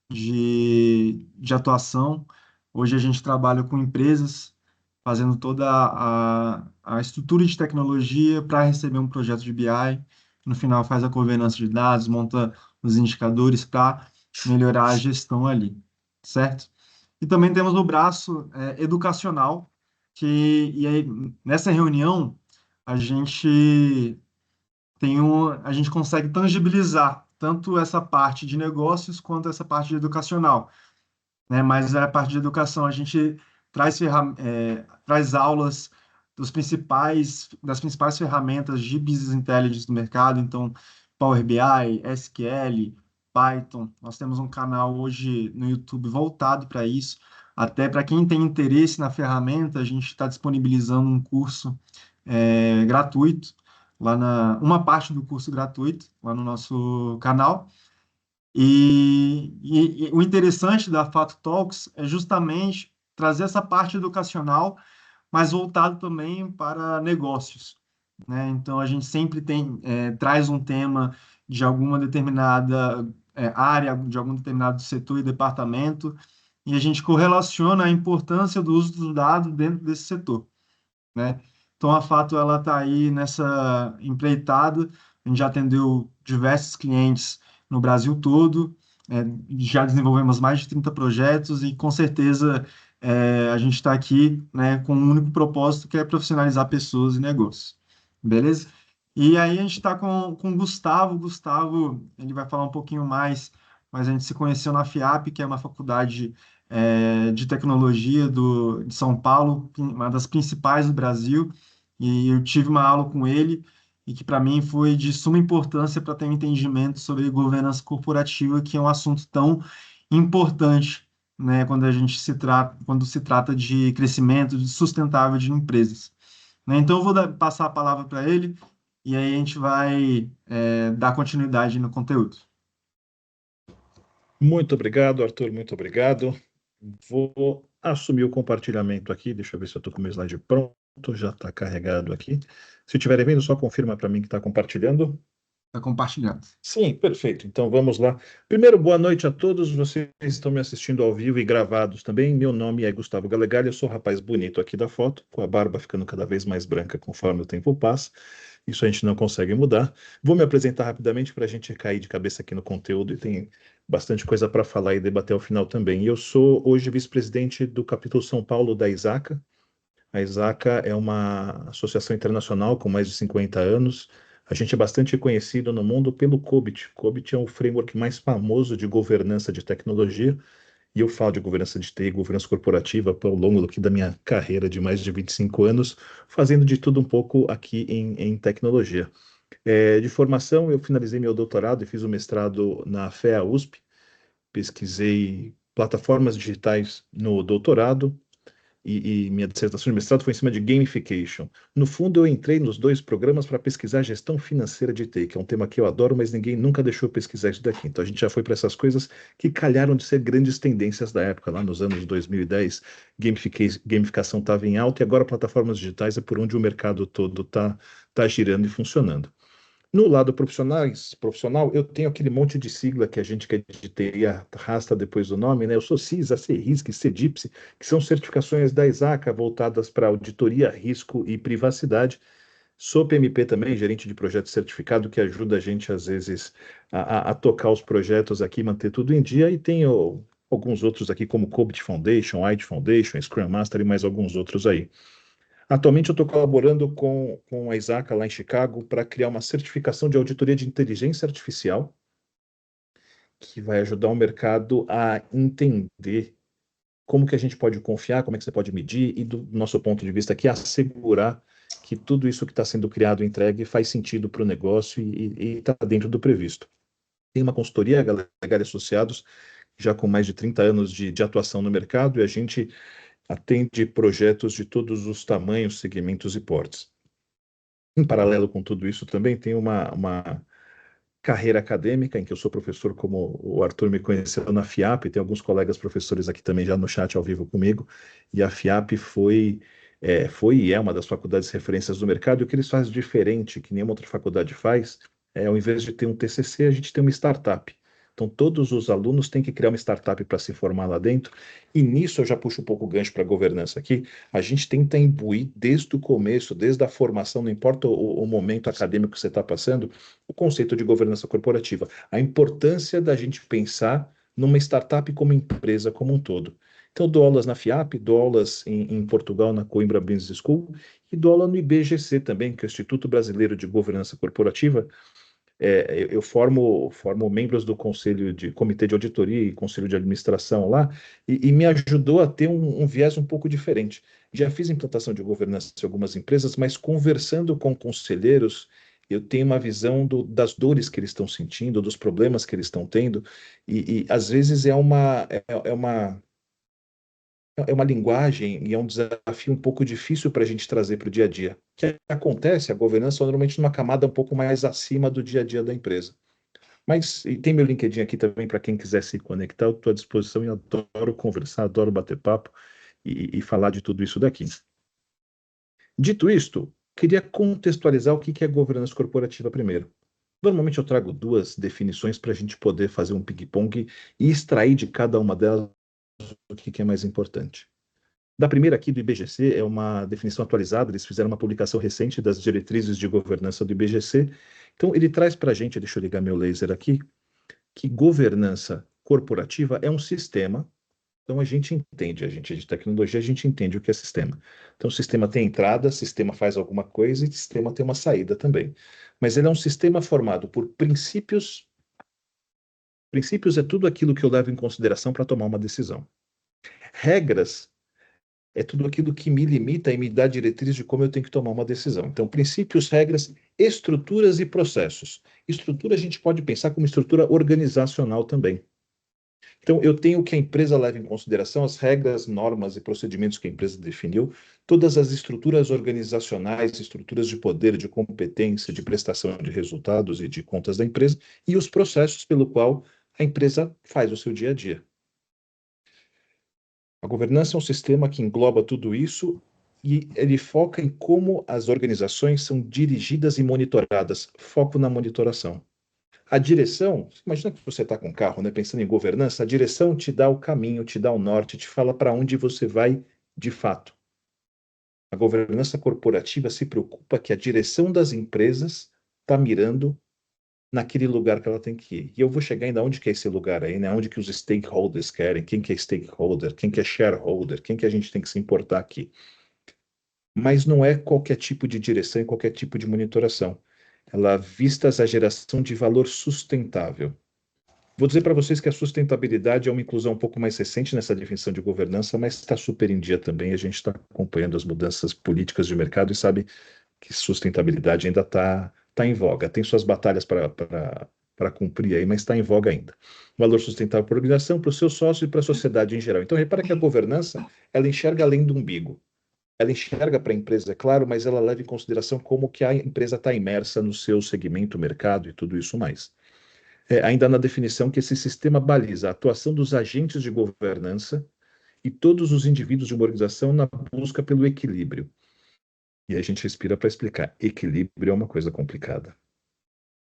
de atuação. Hoje a gente trabalha com empresas, fazendo toda a estrutura de tecnologia para receber um projeto de BI. No final, faz a governança de dados, monta os indicadores para melhorar a gestão ali, certo? E também temos o braço educacional, e aí, nessa reunião, a gente a gente consegue tangibilizar tanto essa parte de negócios quanto essa parte de educacional, né? Mas a parte de educação a gente traz aulas das principais ferramentas de business intelligence do mercado, então Power BI, SQL, Python. Nós temos um canal hoje no YouTube voltado para isso. Até para quem tem interesse na ferramenta, a gente está disponibilizando um curso gratuito uma parte do curso gratuito lá no nosso canal. E o interessante da Fato Talks é justamente trazer essa parte educacional, mas voltado também para negócios, né? Então a gente sempre traz um tema de alguma determinada área, de algum determinado setor e departamento, e a gente correlaciona a importância do uso do dado dentro desse setor, né? Então a Fato ela está aí nessa empreitada. A gente já atendeu diversos clientes no Brasil todo, já desenvolvemos mais de 30 projetos e com certeza a gente está aqui, né, com um único propósito que é profissionalizar pessoas e negócios. Beleza? E aí a gente está com o Gustavo. Gustavo, ele vai falar um pouquinho mais, mas a gente se conheceu na FIAP, que é uma faculdade de tecnologia de São Paulo, uma das principais do Brasil, e eu tive uma aula com ele, e que para mim foi de suma importância para ter um entendimento sobre governança corporativa, que é um assunto tão importante, né, quando se trata de crescimento sustentável de empresas. Né? Então eu vou passar a palavra para ele, e aí a gente vai dar continuidade no conteúdo. Muito obrigado, Arthur, muito obrigado. Vou assumir o compartilhamento aqui, deixa eu ver se eu estou com o meu slide pronto, já está carregado aqui. Se estiverem vendo, só confirma para mim que está compartilhando. Está compartilhando. Sim, perfeito. Então vamos lá. Primeiro, boa noite a todos. Vocês estão me assistindo ao vivo e gravados também. Meu nome é Gustavo Galegalho, eu sou o rapaz bonito aqui da foto, com a barba ficando cada vez mais branca conforme o tempo passa. Isso a gente não consegue mudar. Vou me apresentar rapidamente para a gente cair de cabeça aqui no conteúdo e tem bastante coisa para falar e debater ao final também. Eu sou hoje vice-presidente do capítulo São Paulo da ISACA. A ISACA é uma associação internacional com mais de 50 anos. A gente é bastante conhecido no mundo pelo COBIT. COBIT é o framework mais famoso de governança de tecnologia. E eu falo de governança de TI, governança corporativa, ao longo da minha carreira de mais de 25 anos, fazendo de tudo um pouco aqui em tecnologia. De formação, eu finalizei meu doutorado e fiz o mestrado na FEA USP. Pesquisei plataformas digitais no doutorado e minha dissertação de mestrado foi em cima de gamification. No fundo, eu entrei nos dois programas para pesquisar gestão financeira de TI, que é um tema que eu adoro, mas ninguém nunca deixou eu pesquisar isso daqui. Então, a gente já foi para essas coisas que calharam de ser grandes tendências da época, lá nos anos 2010. Gamificação estava em alta e agora plataformas digitais é por onde o mercado todo tá girando e funcionando. No lado profissional, eu tenho aquele monte de sigla que a gente quer de TI arrasta depois do nome, né? Eu sou CISA, CRISC, CDIPSE, que são certificações da ISACA voltadas para auditoria, risco e privacidade. Sou PMP também, gerente de projeto certificado, que ajuda a gente, às vezes, a tocar os projetos aqui, manter tudo em dia. E tenho alguns outros aqui, como COBIT Foundation, IT Foundation, Scrum Master e mais alguns outros aí. Atualmente eu estou colaborando com a ISACA lá em Chicago para criar uma certificação de auditoria de inteligência artificial que vai ajudar o mercado a entender como que a gente pode confiar, como é que você pode medir e do nosso ponto de vista aqui assegurar que tudo isso que está sendo criado e entregue faz sentido para o negócio e está dentro do previsto. Tem uma consultoria, Galegali Associados, já com mais de 30 anos de atuação no mercado e a gente atende projetos de todos os tamanhos, segmentos e portes. Em paralelo com tudo isso, também tem uma carreira acadêmica, em que eu sou professor, como o Arthur me conheceu na FIAP, tem alguns colegas professores aqui também já no chat ao vivo comigo, e a FIAP foi e é uma das faculdades referências do mercado, e o que eles fazem diferente, que nenhuma outra faculdade faz, ao invés de ter um TCC, a gente tem uma startup. Então, todos os alunos têm que criar uma startup para se formar lá dentro, e nisso eu já puxo um pouco o gancho para a governança aqui. A gente tenta imbuir desde o começo, desde a formação, não importa o momento acadêmico que você está passando, o conceito de governança corporativa. A importância da gente pensar numa startup como empresa como um todo. Então, eu dou aulas na FIAP, dou aulas em Portugal, na Coimbra Business School, e dou aula no IBGC também, que é o Instituto Brasileiro de Governança Corporativa. Eu formo membros do conselho de comitê de auditoria e conselho de administração lá, e me ajudou a ter um viés um pouco diferente. Já fiz implantação de governança em algumas empresas, mas conversando com conselheiros, eu tenho uma visão das dores que eles estão sentindo, dos problemas que eles estão tendo, e às vezes é uma linguagem e é um desafio um pouco difícil para a gente trazer para o dia a dia. O que acontece, a governança normalmente numa camada um pouco mais acima do dia a dia da empresa. Mas e tem meu LinkedIn aqui também para quem quiser se conectar, eu estou à disposição e adoro conversar, adoro bater papo e falar de tudo isso daqui. Dito isto, queria contextualizar o que é governança corporativa primeiro. Normalmente eu trago duas definições para a gente poder fazer um ping-pong e extrair de cada uma delas o que é mais importante. Da primeira aqui do IBGC, é uma definição atualizada, eles fizeram uma publicação recente das diretrizes de governança do IBGC. Então, ele traz para a gente, deixa eu ligar meu laser aqui, que governança corporativa é um sistema. Então, a gente entende, a gente de tecnologia, a gente entende o que é sistema. Então, o sistema tem entrada, sistema faz alguma coisa e sistema tem uma saída também. Mas ele é um sistema formado por princípios. Princípios é tudo aquilo que eu levo em consideração para tomar uma decisão. Regras é tudo aquilo que me limita e me dá diretriz de como eu tenho que tomar uma decisão. Então, princípios, regras, estruturas e processos. Estrutura a gente pode pensar como estrutura organizacional também. Então, eu tenho que a empresa leva em consideração as regras, normas e procedimentos que a empresa definiu, todas as estruturas organizacionais, estruturas de poder, de competência, de prestação de resultados e de contas da empresa, e os processos pelo qual a empresa faz o seu dia a dia. A governança é um sistema que engloba tudo isso e ele foca em como as organizações são dirigidas e monitoradas. Foco na monitoração. A direção, imagina que você está com um carro, né, pensando em governança, a direção te dá o caminho, te dá o norte, te fala para onde você vai de fato. A governança corporativa se preocupa que a direção das empresas está mirando naquele lugar que ela tem que ir. E eu vou chegar ainda onde que é esse lugar aí, né? Onde que os stakeholders querem, quem que é stakeholder, quem que é shareholder, quem que a gente tem que se importar aqui. Mas não é qualquer tipo de direção e qualquer tipo de monitoração. Ela vista a geração de valor sustentável. Vou dizer para vocês que a sustentabilidade é uma inclusão um pouco mais recente nessa definição de governança, mas está super em dia também. A gente está acompanhando as mudanças políticas de mercado e sabe que sustentabilidade ainda está em voga. Tem suas batalhas para cumprir aí, mas está em voga ainda. Valor sustentável para a organização, para o seu sócio e para a sociedade em geral. Então, repara que a governança, ela enxerga além do umbigo. Ela enxerga para a empresa, é claro, mas ela leva em consideração como que a empresa está imersa no seu segmento, mercado e tudo isso mais. Ainda na definição que esse sistema baliza a atuação dos agentes de governança e todos os indivíduos de uma organização na busca pelo equilíbrio. E a gente respira para explicar. Equilíbrio é uma coisa complicada.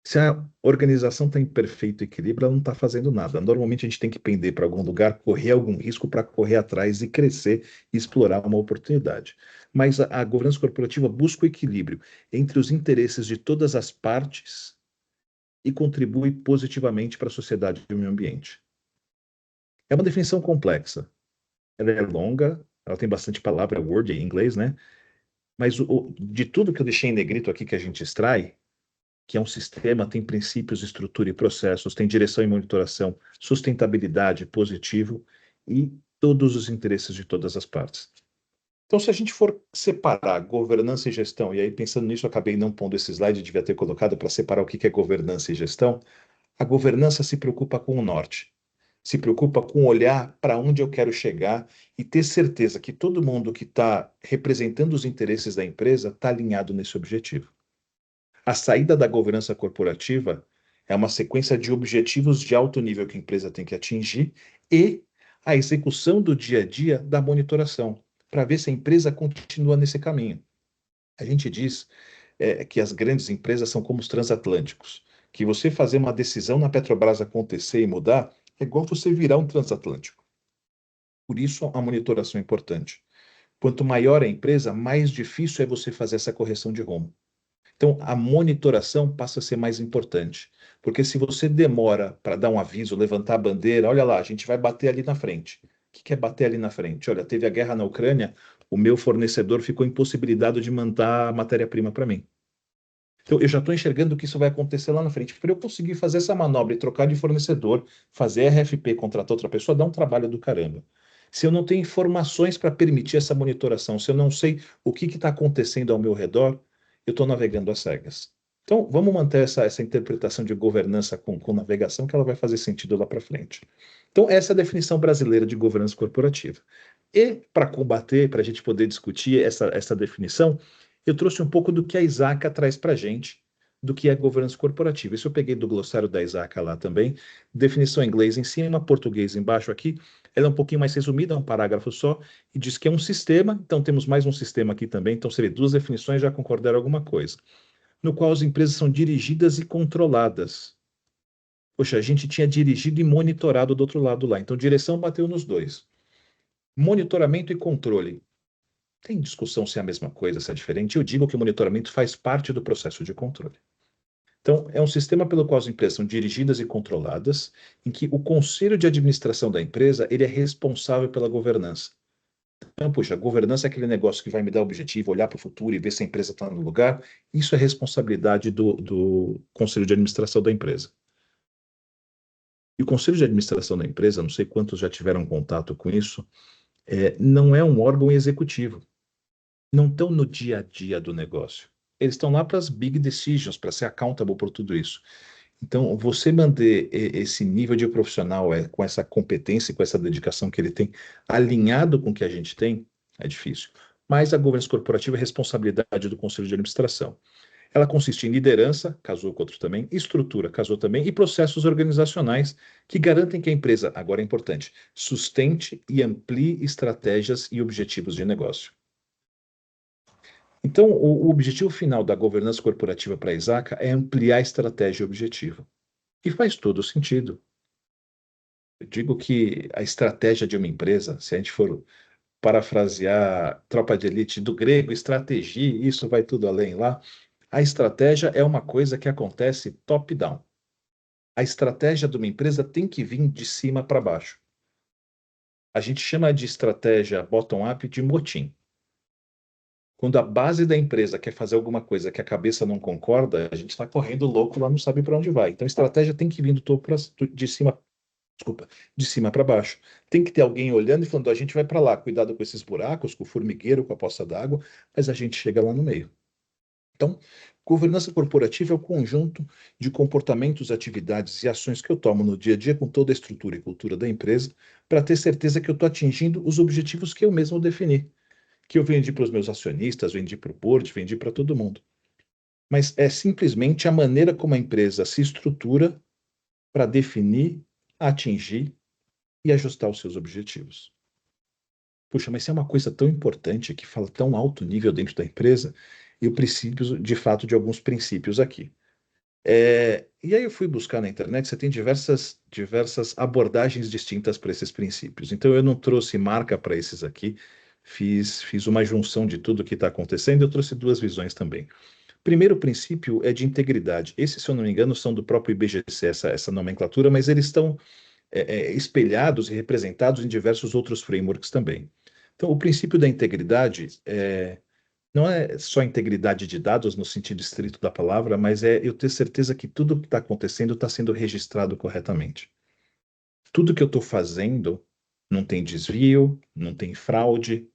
Se a organização está em perfeito equilíbrio, ela não está fazendo nada. Normalmente a gente tem que pender para algum lugar, correr algum risco para correr atrás e crescer e explorar uma oportunidade. Mas a governança corporativa busca o equilíbrio entre os interesses de todas as partes e contribui positivamente para a sociedade e o meio ambiente. É uma definição complexa. Ela é longa, ela tem bastante palavra, word em inglês, né? Mas de tudo que eu deixei em negrito aqui que a gente extrai, que é um sistema, tem princípios, estrutura e processos, tem direção e monitoração, sustentabilidade, positivo e todos os interesses de todas as partes. Então, se a gente for separar governança e gestão, e aí pensando nisso, eu acabei não pondo esse slide, devia ter colocado para separar o que é governança e gestão, a governança se preocupa com o norte, se preocupa com olhar para onde eu quero chegar e ter certeza que todo mundo que está representando os interesses da empresa está alinhado nesse objetivo. A saída da governança corporativa é uma sequência de objetivos de alto nível que a empresa tem que atingir e a execução do dia a dia da monitoração, para ver se a empresa continua nesse caminho. A gente diz que as grandes empresas são como os transatlânticos. que você fazer uma decisão na Petrobras acontecer e mudar é igual você virar um transatlântico. Por isso, a monitoração é importante. Quanto maior a empresa, mais difícil é você fazer essa correção de rumo. Então, a monitoração passa a ser mais importante, porque se você demora para dar um aviso, levantar a bandeira, olha lá, a gente vai bater ali na frente. O que é bater ali na frente? Olha, teve a guerra na Ucrânia, o meu fornecedor ficou impossibilitado de mandar a matéria-prima para mim. Então, eu já estou enxergando que isso vai acontecer lá na frente. Para eu conseguir fazer essa manobra e trocar de fornecedor, fazer RFP, contratar outra pessoa, dá um trabalho do caramba. Se eu não tenho informações para permitir essa monitoração, se eu não sei o que está acontecendo ao meu redor, eu estou navegando às cegas. Então, vamos manter essa interpretação de governança com navegação, que ela vai fazer sentido lá para frente. Então, essa é a definição brasileira de governança corporativa. E, para combater, para a gente poder discutir essa definição, eu trouxe um pouco do que a Isaac traz para a gente, do que é governança corporativa. Isso eu peguei do glossário da Isaac lá também, definição em inglês em cima, português embaixo aqui. Ela é um pouquinho mais resumida, é um parágrafo só, e diz que é um sistema, então temos mais um sistema aqui também, então seria duas definições, já concordaram alguma coisa, no qual as empresas são dirigidas e controladas. Poxa, a gente tinha dirigido e monitorado do outro lado lá, então direção bateu nos dois. Monitoramento e controle. Tem discussão se é a mesma coisa, se é diferente. Eu digo que o monitoramento faz parte do processo de controle. Então, é um sistema pelo qual as empresas são dirigidas e controladas, em que o conselho de administração da empresa ele é responsável pela governança. Então, puxa, a governança é aquele negócio que vai me dar objetivo, olhar para o futuro e ver se a empresa está no lugar. Isso é responsabilidade do conselho de administração da empresa. E o conselho de administração da empresa, não sei quantos já tiveram contato com isso, não é um órgão executivo. Não estão no dia a dia do negócio. Eles estão lá para as big decisions, para ser accountable por tudo isso. Então, você manter esse nível de profissional com essa competência, com essa dedicação que ele tem, alinhado com o que a gente tem, é difícil. Mas a governança corporativa é responsabilidade do conselho de administração. Ela consiste em liderança, casou com outro também, estrutura, casou também, e processos organizacionais que garantem que a empresa, agora é importante, sustente e amplie estratégias e objetivos de negócio. Então, o objetivo final da governança corporativa para a Isaca é ampliar a estratégia e objetivo. E faz todo sentido. Eu digo que a estratégia de uma empresa, se a gente for parafrasear Tropa de Elite do grego, estratégia, isso vai tudo além lá, a estratégia é uma coisa que acontece top-down. A estratégia de uma empresa tem que vir de cima para baixo. A gente chama de estratégia bottom-up de motim. Quando a base da empresa quer fazer alguma coisa que a cabeça não concorda, a gente está correndo louco lá, não sabe para onde vai. Então, a estratégia tem que vir do topo de cima, desculpa, de cima para baixo. Tem que ter alguém olhando e falando, a gente vai para lá, cuidado com esses buracos, com o formigueiro, com a poça d'água, mas a gente chega lá no meio. Então, governança corporativa é o conjunto de comportamentos, atividades e ações que eu tomo no dia a dia com toda a estrutura e cultura da empresa para ter certeza que eu estou atingindo os objetivos que eu mesmo defini, que eu vendi para os meus acionistas, vendi para o board, vendi para todo mundo. Mas é simplesmente a maneira como a empresa se estrutura para definir, atingir e ajustar os seus objetivos. Puxa, mas se é uma coisa tão importante que fala tão alto nível dentro da empresa, eu preciso, de fato, de alguns princípios aqui. E aí eu fui buscar na internet, você tem diversas abordagens distintas para esses princípios. Então eu não trouxe marca para esses aqui, fiz uma junção de tudo que está acontecendo, eu trouxe duas visões também. Primeiro princípio é de integridade. Esses, se eu não me engano, são do próprio IBGC, essa nomenclatura, mas eles estão espelhados e representados em diversos outros frameworks também. Então, o princípio da integridade não é só integridade de dados no sentido estrito da palavra, mas é eu ter certeza que tudo que está acontecendo está sendo registrado corretamente. Tudo que eu estou fazendo não tem desvio, não tem fraude,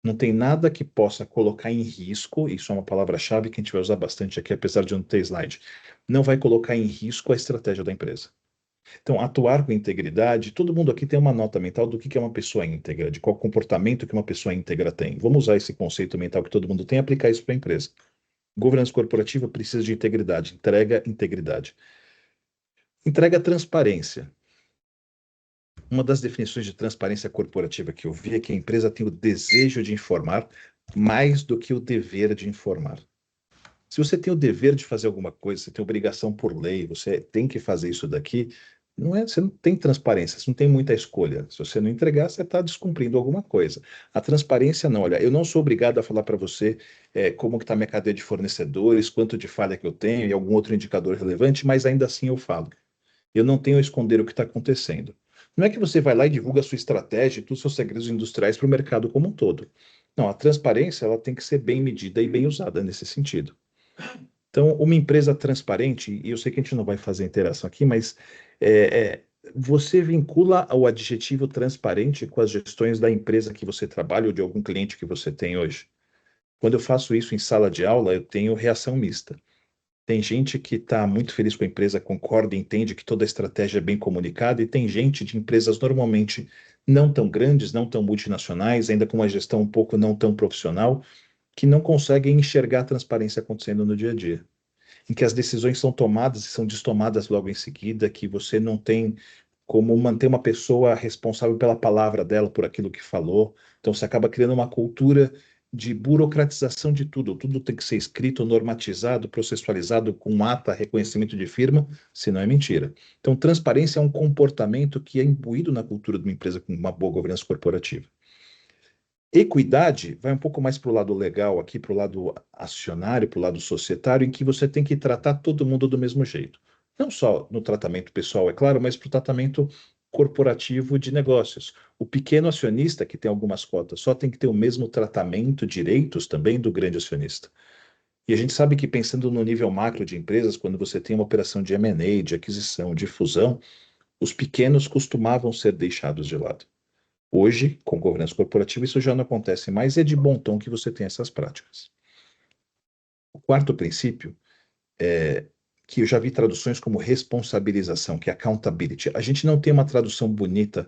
não tem nada que possa colocar em risco, isso é uma palavra-chave que a gente vai usar bastante aqui, apesar de não ter slide, não vai colocar em risco a estratégia da empresa. Então, atuar com integridade, todo mundo aqui tem uma nota mental do que é uma pessoa íntegra, de qual comportamento que uma pessoa íntegra tem. Vamos usar esse conceito mental que todo mundo tem e aplicar isso para a empresa. Governança corporativa precisa de integridade, entrega integridade. Entrega transparência. Uma das definições de transparência corporativa que eu vi é que a empresa tem o desejo de informar mais do que o dever de informar. Se você tem o dever de fazer alguma coisa, você tem obrigação por lei, você tem que fazer isso daqui, não é, você não tem transparência, você não tem muita escolha. Se você não entregar, você está descumprindo alguma coisa. A transparência não, olha, eu não sou obrigado a falar para você como que está minha cadeia de fornecedores, quanto de falha que eu tenho e algum outro indicador relevante, mas ainda assim eu falo. Eu não tenho a esconder o que está acontecendo. Não é que você vai lá e divulga a sua estratégia e todos os seus segredos industriais para o mercado como um todo. Não, a transparência ela tem que ser bem medida e bem usada nesse sentido. Então, uma empresa transparente, e eu sei que a gente não vai fazer interação aqui, mas você vincula o adjetivo transparente com as gestões da empresa que você trabalha ou de algum cliente que você tem hoje. Quando eu faço isso em sala de aula, eu tenho reação mista. Tem gente que está muito feliz com a empresa, concorda e entende que toda a estratégia é bem comunicada, e tem gente de empresas normalmente não tão grandes, não tão multinacionais, ainda com uma gestão um pouco não tão profissional, que não conseguem enxergar a transparência acontecendo no dia a dia, em que as decisões são tomadas e são destomadas logo em seguida, que você não tem como manter uma pessoa responsável pela palavra dela, por aquilo que falou. Então você acaba criando uma cultura de burocratização de tudo. Tudo tem que ser escrito, normatizado, processualizado com ata, reconhecimento de firma, senão é mentira. Então, transparência é um comportamento que é imbuído na cultura de uma empresa com uma boa governança corporativa. Equidade vai um pouco mais para o lado legal, aqui para o lado acionário, para o lado societário, em que você tem que tratar todo mundo do mesmo jeito. Não só no tratamento pessoal, é claro, mas para o tratamento corporativo de negócios. O pequeno acionista, que tem algumas cotas, só tem que ter o mesmo tratamento, direitos também do grande acionista. E a gente sabe que pensando no nível macro de empresas, quando você tem uma operação de M&A, de aquisição, de fusão, os pequenos costumavam ser deixados de lado. Hoje, com governança corporativa, isso já não acontece mais e é de bom tom que você tenha essas práticas. O quarto princípio é que eu já vi traduções como responsabilização, que é accountability. A gente não tem uma tradução bonita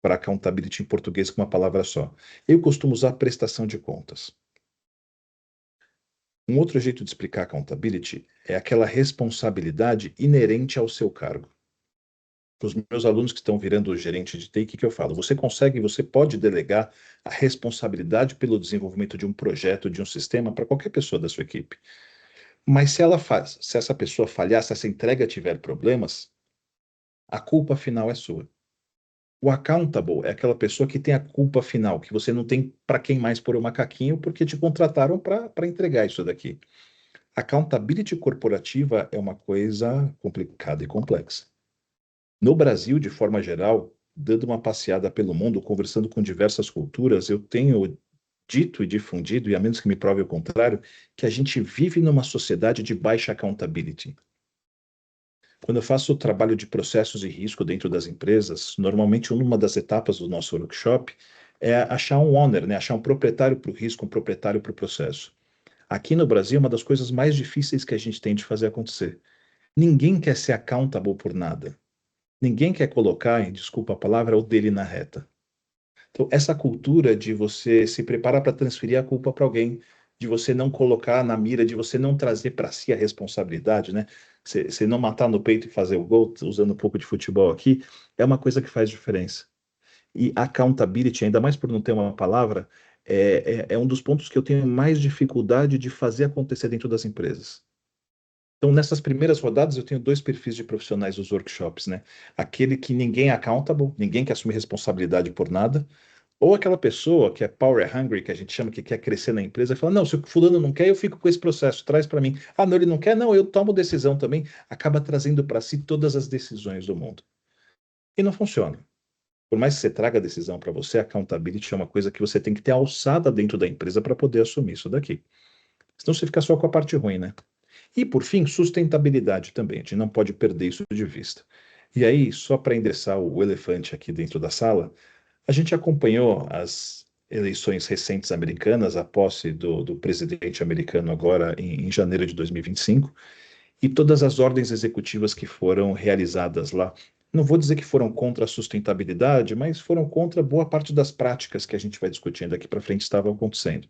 para accountability em português com uma palavra só. Eu costumo usar prestação de contas. Um outro jeito de explicar accountability é aquela responsabilidade inerente ao seu cargo. Para os meus alunos que estão virando gerente de TI, o que que eu falo? Você consegue, você pode delegar a responsabilidade pelo desenvolvimento de um projeto, de um sistema, para qualquer pessoa da sua equipe. Mas se ela faz, se essa pessoa falhar, se essa entrega tiver problemas, a culpa final é sua. O accountable é aquela pessoa que tem a culpa final, que você não tem para quem mais pôr o macaquinho, porque te contrataram para entregar isso daqui. Accountability corporativa é uma coisa complicada e complexa. No Brasil, de forma geral, dando uma passeada pelo mundo, conversando com diversas culturas, eu tenho dito e difundido, e a menos que me prove o contrário, que a gente vive numa sociedade de baixa accountability. Quando eu faço o trabalho de processos e risco dentro das empresas, normalmente uma das etapas do nosso workshop é achar um owner, né? Achar um proprietário para o risco, um proprietário para o processo. Aqui no Brasil, uma das coisas mais difíceis que a gente tem de fazer acontecer. Ninguém quer ser accountable por nada. Ninguém quer colocar, desculpa a palavra, o dele na reta. Então, essa cultura de você se preparar para transferir a culpa para alguém, de você não colocar na mira, de você não trazer para si a responsabilidade, né? Você não matar no peito e fazer o gol, usando um pouco de futebol aqui, é uma coisa que faz diferença. E accountability, ainda mais por não ter uma palavra, é um dos pontos que eu tenho mais dificuldade de fazer acontecer dentro das empresas. Então, nessas primeiras rodadas, eu tenho dois perfis de profissionais dos workshops, né? Aquele que ninguém é accountable, ninguém quer assumir responsabilidade por nada, ou aquela pessoa que é power hungry, que a gente chama que quer crescer na empresa, e fala: não, se o fulano não quer, eu fico com esse processo, traz para mim. Ah, não, ele não quer, não, eu tomo decisão também. Acaba trazendo para si todas as decisões do mundo. E não funciona. Por mais que você traga a decisão para você, accountability é uma coisa que você tem que ter alçada dentro da empresa para poder assumir isso daqui. Senão você fica só com a parte ruim, né? E, por fim, sustentabilidade também. A gente não pode perder isso de vista. E aí, só para endereçar o elefante aqui dentro da sala, a gente acompanhou as eleições recentes americanas, a posse do presidente americano agora em janeiro de 2025, e todas as ordens executivas que foram realizadas lá. Não vou dizer que foram contra a sustentabilidade, mas foram contra boa parte das práticas que a gente vai discutindo daqui para frente estavam acontecendo.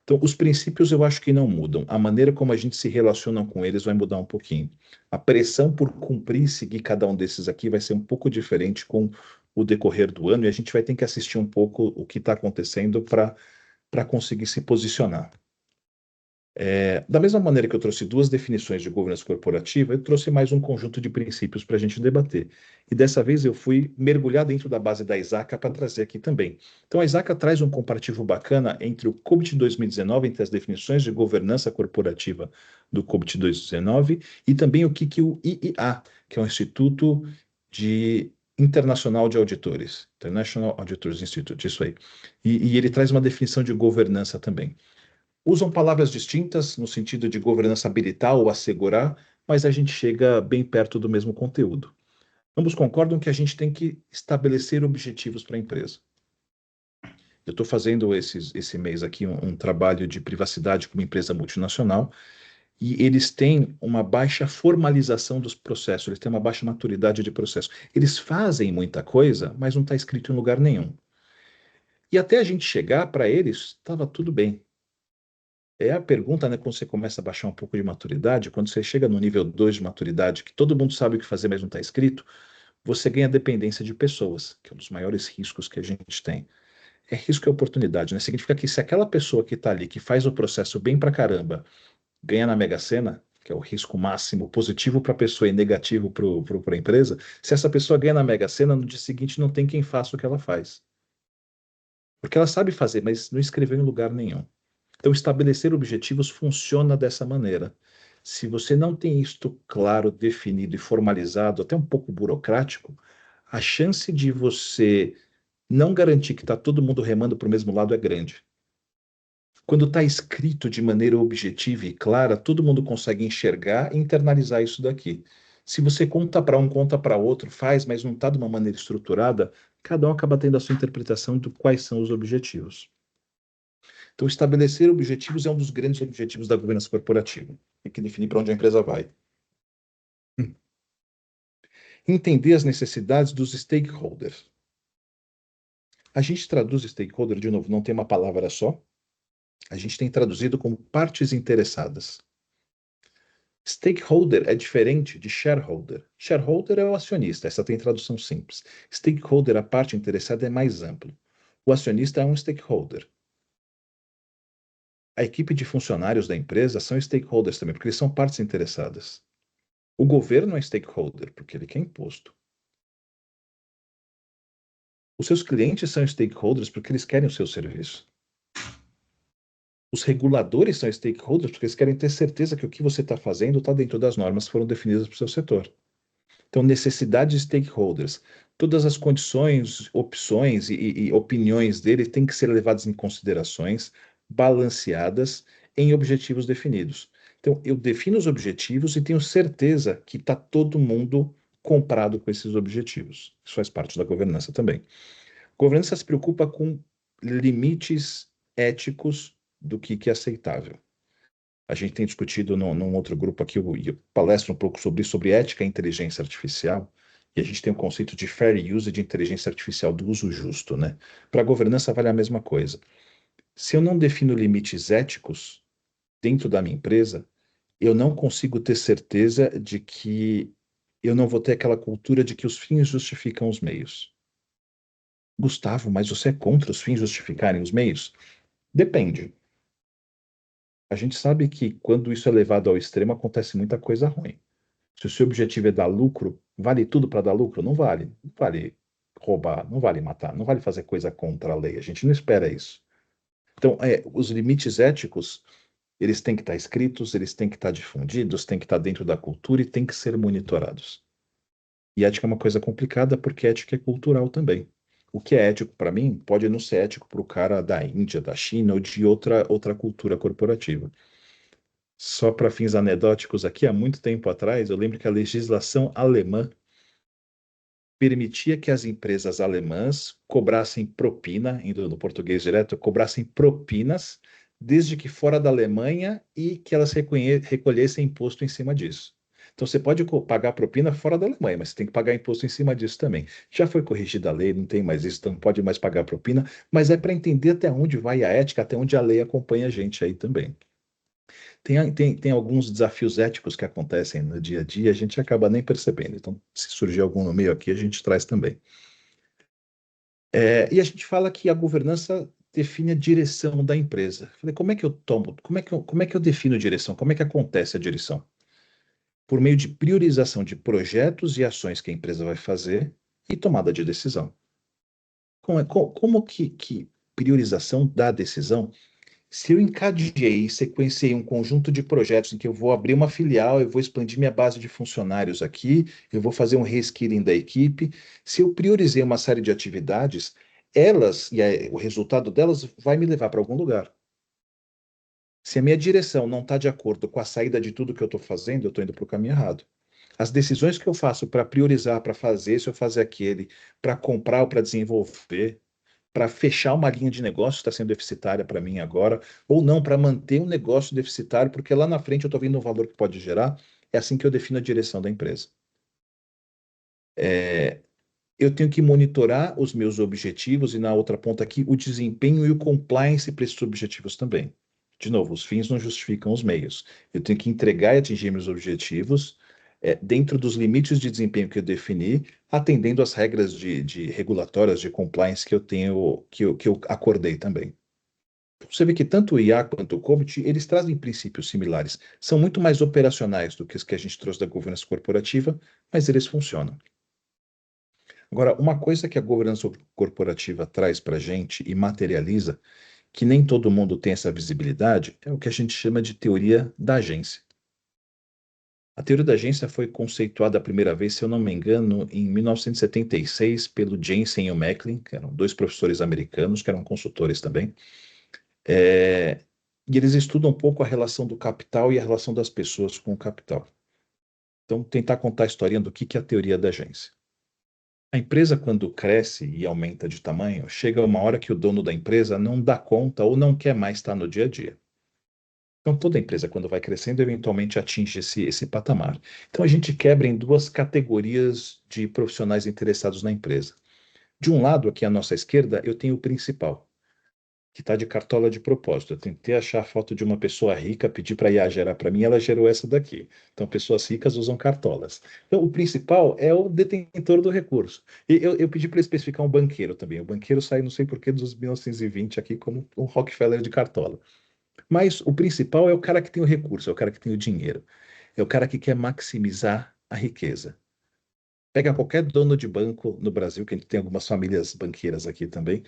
Então, os princípios eu acho que não mudam. A maneira como a gente se relaciona com eles vai mudar um pouquinho. A pressão por cumprir e seguir cada um desses aqui vai ser um pouco diferente com o decorrer do ano e a gente vai ter que assistir um pouco o que está acontecendo para conseguir se posicionar. Da mesma maneira que eu trouxe duas definições de governança corporativa, eu trouxe mais um conjunto de princípios para a gente debater. E dessa vez eu fui mergulhar dentro da base da ISACA para trazer aqui também. Então a ISACA traz um comparativo bacana entre o COBIT 2019, entre as definições de governança corporativa do COBIT 2019, e também o que o IIA, que é o Instituto de Internacional de Auditores, International Auditors Institute, isso aí. E ele traz uma definição de governança também. Usam palavras distintas no sentido de governança habilitar ou assegurar, mas a gente chega bem perto do mesmo conteúdo. Ambos concordam que a gente tem que estabelecer objetivos para a empresa. Eu estou fazendo esse mês aqui um trabalho de privacidade com uma empresa multinacional e eles têm uma baixa formalização dos processos, eles têm uma baixa maturidade de processo. Eles fazem muita coisa, mas não está escrito em lugar nenhum. E até a gente chegar para eles, estava tudo bem. É a pergunta, né, quando você começa a baixar um pouco de maturidade, quando você chega no nível 2 de maturidade, que todo mundo sabe o que fazer, mas não está escrito, você ganha dependência de pessoas, que é um dos maiores riscos que a gente tem. É risco e oportunidade, né? Significa que se aquela pessoa que está ali, que faz o processo bem pra caramba, ganha na Mega Sena, que é o risco máximo positivo para a pessoa e negativo para a empresa, se essa pessoa ganha na Mega Sena, no dia seguinte não tem quem faça o que ela faz. Porque ela sabe fazer, mas não escreveu em lugar nenhum. Então, estabelecer objetivos funciona dessa maneira. Se você não tem isto claro, definido e formalizado, até um pouco burocrático, a chance de você não garantir que está todo mundo remando para o mesmo lado é grande. Quando está escrito de maneira objetiva e clara, todo mundo consegue enxergar e internalizar isso daqui. Se você conta para um, conta para outro, faz, mas não está de uma maneira estruturada, cada um acaba tendo a sua interpretação de quais são os objetivos. Então, estabelecer objetivos é um dos grandes objetivos da governança corporativa. Tem que definir para onde a empresa vai. Entender as necessidades dos stakeholders. A gente traduz stakeholder, de novo, não tem uma palavra só. A gente tem traduzido como partes interessadas. Stakeholder é diferente de shareholder. Shareholder é o acionista, essa tem tradução simples. Stakeholder, a parte interessada, é mais amplo. O acionista é um stakeholder. A equipe de funcionários da empresa são stakeholders também, porque eles são partes interessadas. O governo é stakeholder, porque ele quer imposto. Os seus clientes são stakeholders porque eles querem o seu serviço. Os reguladores são stakeholders porque eles querem ter certeza que o que você está fazendo está dentro das normas que foram definidas para o seu setor. Então, necessidade de stakeholders. Todas as condições, opções e opiniões dele têm que ser levadas em considerações, balanceadas em objetivos definidos. Então, eu defino os objetivos e tenho certeza que está todo mundo comprado com esses objetivos. Isso faz parte da governança também. Governança se preocupa com limites éticos do que é aceitável. A gente tem discutido num outro grupo aqui, eu palestro um pouco sobre ética e inteligência artificial, e a gente tem o conceito de fair use de inteligência artificial, do uso justo, né? Para a governança vale a mesma coisa. Se eu não defino limites éticos dentro da minha empresa, eu não consigo ter certeza de que eu não vou ter aquela cultura de que os fins justificam os meios. Gustavo, mas você é contra os fins justificarem os meios? Depende. A gente sabe que quando isso é levado ao extremo, acontece muita coisa ruim. Se o seu objetivo é dar lucro, vale tudo para dar lucro? Não vale. Não vale roubar, não vale matar, não vale fazer coisa contra a lei. A gente não espera isso. Então, os limites éticos, eles têm que estar escritos, eles têm que estar difundidos, têm que estar dentro da cultura e têm que ser monitorados. E ética é uma coisa complicada porque ética é cultural também. O que é ético para mim pode não ser ético para o cara da Índia, da China ou de outra cultura corporativa. Só para fins anedóticos aqui, há muito tempo atrás, eu lembro que a legislação alemã permitia que as empresas alemãs cobrassem propina, indo no português direto, cobrassem propinas, desde que fora da Alemanha e que elas recolhessem imposto em cima disso. Então você pode pagar propina fora da Alemanha, mas você tem que pagar imposto em cima disso também. Já foi corrigida a lei, não tem mais isso, então não pode mais pagar propina, mas é para entender até onde vai a ética, até onde a lei acompanha a gente aí também. Tem alguns desafios éticos que acontecem no dia a dia, a gente acaba nem percebendo. Então, se surgir algum no meio aqui, a gente traz também. E a gente fala que a governança define a direção da empresa. Falei, como é que eu tomo, como é que eu defino direção? Como é que acontece a direção? Por meio de priorização de projetos e ações que a empresa vai fazer e tomada de decisão. Como que priorização da decisão? Se eu encadeei e sequenciei um conjunto de projetos em que eu vou abrir uma filial, eu vou expandir minha base de funcionários aqui, eu vou fazer um reskilling da equipe, se eu priorizei uma série de atividades, elas o resultado delas vai me levar para algum lugar. Se a minha direção não está de acordo com a saída de tudo que eu estou fazendo, eu estou indo para o caminho errado. As decisões que eu faço para priorizar, para fazer esse ou fazer aquele, para comprar ou para desenvolver, para fechar uma linha de negócio que está sendo deficitária para mim agora, ou não, para manter um negócio deficitário, porque lá na frente eu estou vendo o valor que pode gerar, é assim que eu defino a direção da empresa. Eu tenho que monitorar os meus objetivos e, na outra ponta aqui, o desempenho e o compliance para esses objetivos também. De novo, os fins não justificam os meios. Eu tenho que entregar e atingir meus objetivos dentro dos limites de desempenho que eu defini, atendendo às regras de regulatórias de compliance que eu tenho, que eu acordei também. Você vê que tanto o IA quanto o COBIT, eles trazem princípios similares. São muito mais operacionais do que os que a gente trouxe da governança corporativa, mas eles funcionam. Agora, uma coisa que a governança corporativa traz para a gente e materializa, que nem todo mundo tem essa visibilidade, é o que a gente chama de teoria da agência. A teoria da agência foi conceituada a primeira vez, se eu não me engano, em 1976, pelo Jensen e o Macklin, que eram dois professores americanos, que eram consultores também. E eles estudam um pouco a relação do capital e a relação das pessoas com o capital. Então, tentar contar a historinha do que é a teoria da agência. A empresa, quando cresce e aumenta de tamanho, chega uma hora que o dono da empresa não dá conta ou não quer mais estar no dia a dia. Então, toda empresa, quando vai crescendo, eventualmente atinge esse patamar. Então, a gente quebra em duas categorias de profissionais interessados na empresa. De um lado, aqui à nossa esquerda, eu tenho o principal, que está de cartola de propósito. Eu tentei achar a foto de uma pessoa rica, pedi para a IA gerar para mim, ela gerou essa daqui. Então, pessoas ricas usam cartolas. Então, o principal é o detentor do recurso. E eu pedi para especificar um banqueiro também. O banqueiro sai, não sei porquê, dos 1920 aqui como um Rockefeller de cartola. Mas o principal é o cara que tem o recurso, é o cara que tem o dinheiro, é o cara que quer maximizar a riqueza. Pega qualquer dono de banco no Brasil, que a gente tem algumas famílias banqueiras aqui também,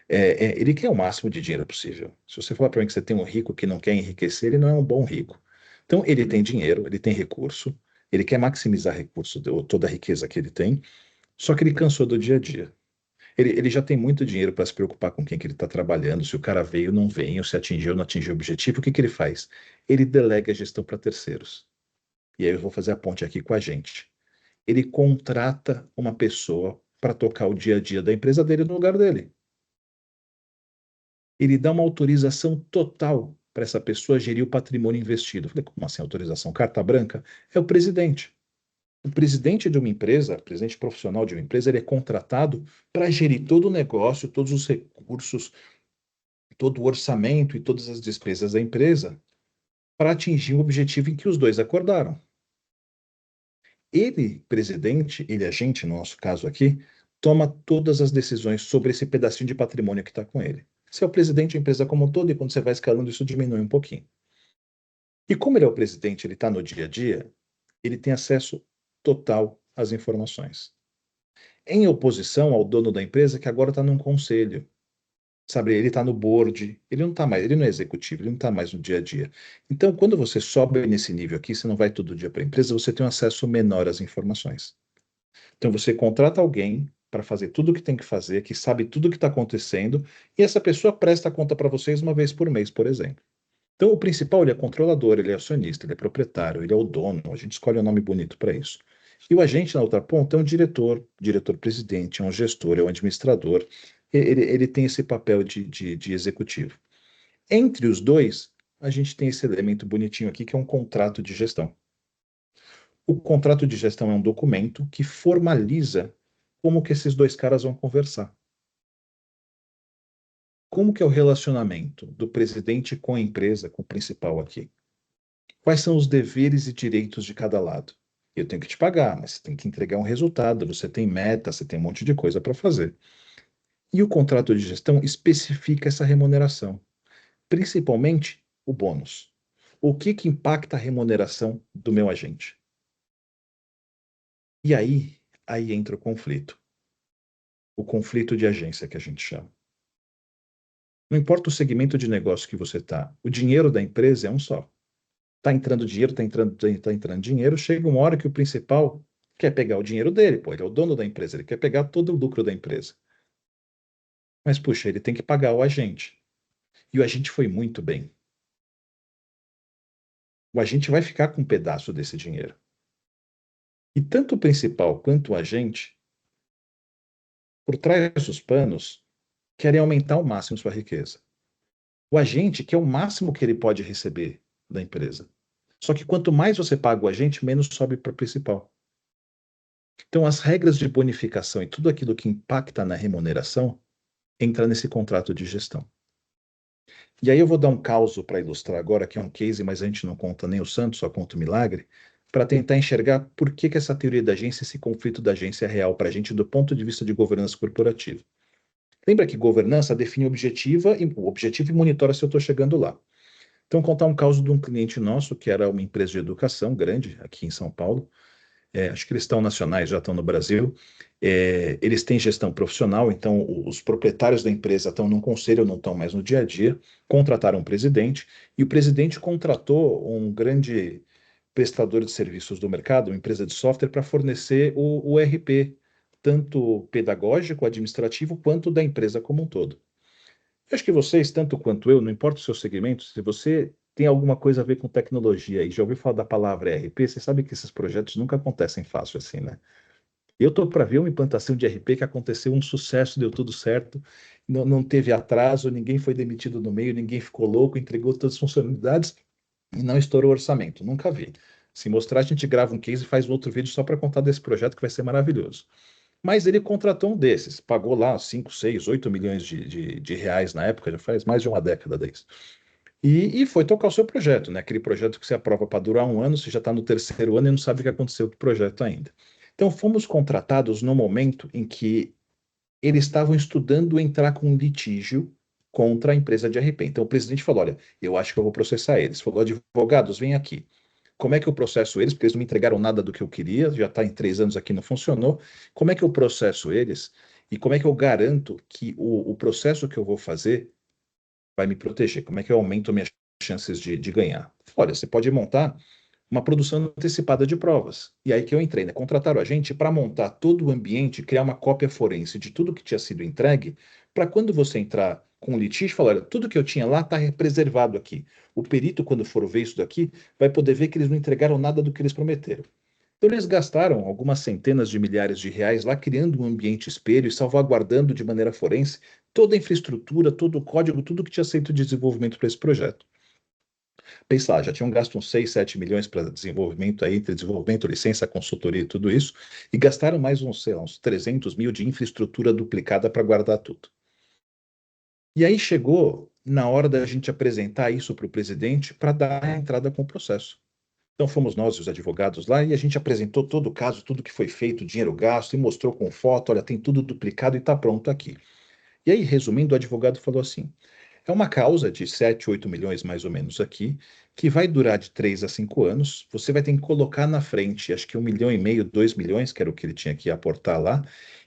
ele quer o máximo de dinheiro possível. Se você falar para mim que você tem um rico que não quer enriquecer, ele não é um bom rico. Então, ele tem dinheiro, ele tem recurso, ele quer maximizar recurso, toda a riqueza que ele tem, só que ele cansou do dia a dia. Ele já tem muito dinheiro para se preocupar com quem que ele está trabalhando, se o cara veio, não veio, se atingiu, não atingiu o objetivo, o que que ele faz? Ele delega a gestão para terceiros. E aí eu vou fazer a ponte aqui com a gente. Ele contrata uma pessoa para tocar o dia a dia da empresa dele no lugar dele. Ele dá uma autorização total para essa pessoa gerir o patrimônio investido. Eu falei, como assim autorização? Carta branca? É o presidente. O presidente de uma empresa, o presidente profissional de uma empresa, ele é contratado para gerir todo o negócio, todos os recursos, todo o orçamento e todas as despesas da empresa para atingir o objetivo em que os dois acordaram. Ele, presidente, ele agente, no nosso caso aqui, toma todas as decisões sobre esse pedacinho de patrimônio que está com ele. Você é o presidente da empresa como um todo, e quando você vai escalando, isso diminui um pouquinho. E como ele é o presidente, ele está no dia a dia, ele tem acesso total às informações. Em oposição ao dono da empresa, que agora está num conselho. Sabe, ele está no board, ele não está mais, ele não é executivo, ele não está mais no dia a dia. Então, quando você sobe nesse nível aqui, você não vai todo dia para a empresa, você tem um acesso menor às informações. Então, você contrata alguém para fazer tudo o que tem que fazer, que sabe tudo o que está acontecendo, e essa pessoa presta conta para vocês uma vez por mês, por exemplo. Então, o principal, ele é controlador, ele é acionista, ele é proprietário, ele é o dono, a gente escolhe um nome bonito para isso. E o agente, na outra ponta, é um diretor, diretor-presidente, é um gestor, é um administrador, ele tem esse papel de executivo. Entre os dois, a gente tem esse elemento bonitinho aqui, que é um contrato de gestão. O contrato de gestão é um documento que formaliza como que esses dois caras vão conversar. Como que é o relacionamento do presidente com a empresa, com o principal aqui? Quais são os deveres e direitos de cada lado? Eu tenho que te pagar, mas você tem que entregar um resultado, você tem meta, você tem um monte de coisa para fazer. E o contrato de gestão especifica essa remuneração, principalmente o bônus. O que que impacta a remuneração do meu agente? E aí entra o conflito de agência que a gente chama. Não importa o segmento de negócio que você está, o dinheiro da empresa é um só. Está entrando dinheiro, tá entrando dinheiro, chega uma hora que o principal quer pegar o dinheiro dele, pô, ele é o dono da empresa, ele quer pegar todo o lucro da empresa. Mas, puxa, ele tem que pagar o agente. E o agente foi muito bem. O agente vai ficar com um pedaço desse dinheiro. E tanto o principal quanto o agente, por trás dos panos, querem aumentar ao máximo sua riqueza. O agente quer o máximo que ele pode receber da empresa. Só que quanto mais você paga o agente, menos sobe para o principal. Então, as regras de bonificação e tudo aquilo que impacta na remuneração entra nesse contrato de gestão. E aí eu vou dar um caso para ilustrar agora, que é um case, mas a gente não conta nem o santo, só conta o milagre, para tentar enxergar por que que essa teoria da agência, esse conflito da agência é real para a gente do ponto de vista de governança corporativa. Lembra que governança define o objetivo e monitora se eu estou chegando lá. Então, contar um caso de um cliente nosso, que era uma empresa de educação grande aqui em São Paulo, acho que eles estão nacionais, já estão no Brasil. Eles têm gestão profissional, então os proprietários da empresa estão num conselho, não estão mais no dia a dia. Contrataram um presidente e o presidente contratou um grande prestador de serviços do mercado, uma empresa de software, para fornecer o RP, tanto pedagógico, administrativo, quanto da empresa como um todo. Eu acho que vocês, tanto quanto eu, não importa o seu segmento, se você tem alguma coisa a ver com tecnologia e já ouviu falar da palavra ERP, você sabe que esses projetos nunca acontecem fácil assim, né? Eu estou para ver uma implantação de ERP que aconteceu um sucesso, deu tudo certo, não teve atraso, ninguém foi demitido no meio, ninguém ficou louco, entregou todas as funcionalidades e não estourou o orçamento. Nunca vi. Se mostrar, a gente grava um case e faz um outro vídeo só para contar desse projeto que vai ser maravilhoso. Mas ele contratou um desses, pagou lá 5, 6, 8 milhões de reais na época, já faz mais de uma década disso. E foi tocar o seu projeto, né? Aquele projeto que você aprova para durar um ano, você já está no terceiro ano e não sabe o que aconteceu com o projeto ainda. Então, fomos contratados no momento em que eles estavam estudando entrar com um litígio contra a empresa de RP. Então, o presidente falou: Olha, eu acho que eu vou processar eles. Falou: Advogados, vem aqui. Como é que eu processo eles? Porque eles não me entregaram nada do que eu queria, já está em 3 anos aqui, não funcionou. Como é que eu processo eles? E como é que eu garanto que o processo que eu vou fazer vai me proteger? Como é que eu aumento minhas chances de ganhar? Olha, você pode montar uma produção antecipada de provas. E aí que eu entrei, né? Contrataram a gente para montar todo o ambiente, criar uma cópia forense de tudo que tinha sido entregue, para quando você entrar com o litígio, falar, olha, tudo que eu tinha lá está preservado aqui. O perito, quando for ver isso daqui, vai poder ver que eles não entregaram nada do que eles prometeram. Então, eles gastaram algumas centenas de milhares de reais lá criando um ambiente espelho e salvaguardando de maneira forense toda a infraestrutura, todo o código, tudo que tinha sido de desenvolvimento para esse projeto. Pensa lá, já tinham gasto uns 6, 7 milhões para desenvolvimento aí, entre desenvolvimento, licença, consultoria e tudo isso, e gastaram mais uns, sei lá, uns 300 mil de infraestrutura duplicada para guardar tudo. E aí chegou na hora da gente apresentar isso para o presidente para dar a entrada com o processo. Então fomos nós, os advogados lá, e a gente apresentou todo o caso, tudo que foi feito, dinheiro gasto, e mostrou com foto, olha, tem tudo duplicado e está pronto aqui. E aí, resumindo, o advogado falou assim: é uma causa de 7, 8 milhões mais ou menos aqui, que vai durar de 3 a 5 anos. Você vai ter que colocar na frente, acho que 1,5 milhão, 2 milhões, que era o que ele tinha que aportar lá,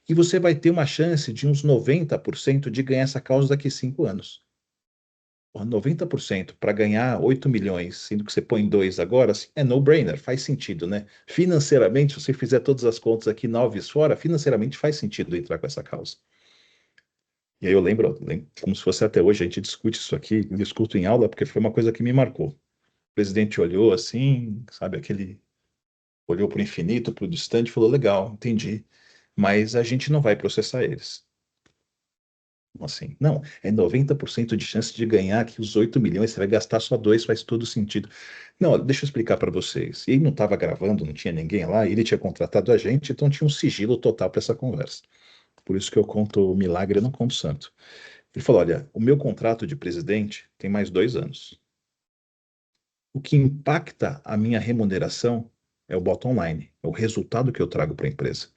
e você vai ter uma chance de uns 90% de ganhar essa causa daqui a 5 anos. Porra, 90% para ganhar 8 milhões, sendo que você põe 2 agora, assim, é no-brainer, faz sentido, né? Financeiramente, se você fizer todas as contas aqui, 9 fora, financeiramente faz sentido entrar com essa causa. E aí eu lembro, como se fosse até hoje, a gente discute isso aqui, discuto em aula, porque foi uma coisa que me marcou. O presidente olhou assim, sabe, olhou para o infinito, para o distante, e falou: legal, entendi, mas a gente não vai processar eles. Como assim? Não, é 90% de chance de ganhar que os 8 milhões, você vai gastar só 2, faz todo sentido. Não, deixa eu explicar para vocês. E ele não estava gravando, não tinha ninguém lá, ele tinha contratado a gente, então tinha um sigilo total para essa conversa. Por isso que eu conto o milagre, eu não conto o santo. Ele falou: olha, o meu contrato de presidente tem mais 2 anos. O que impacta a minha remuneração é o bottom line, é o resultado que eu trago para a empresa.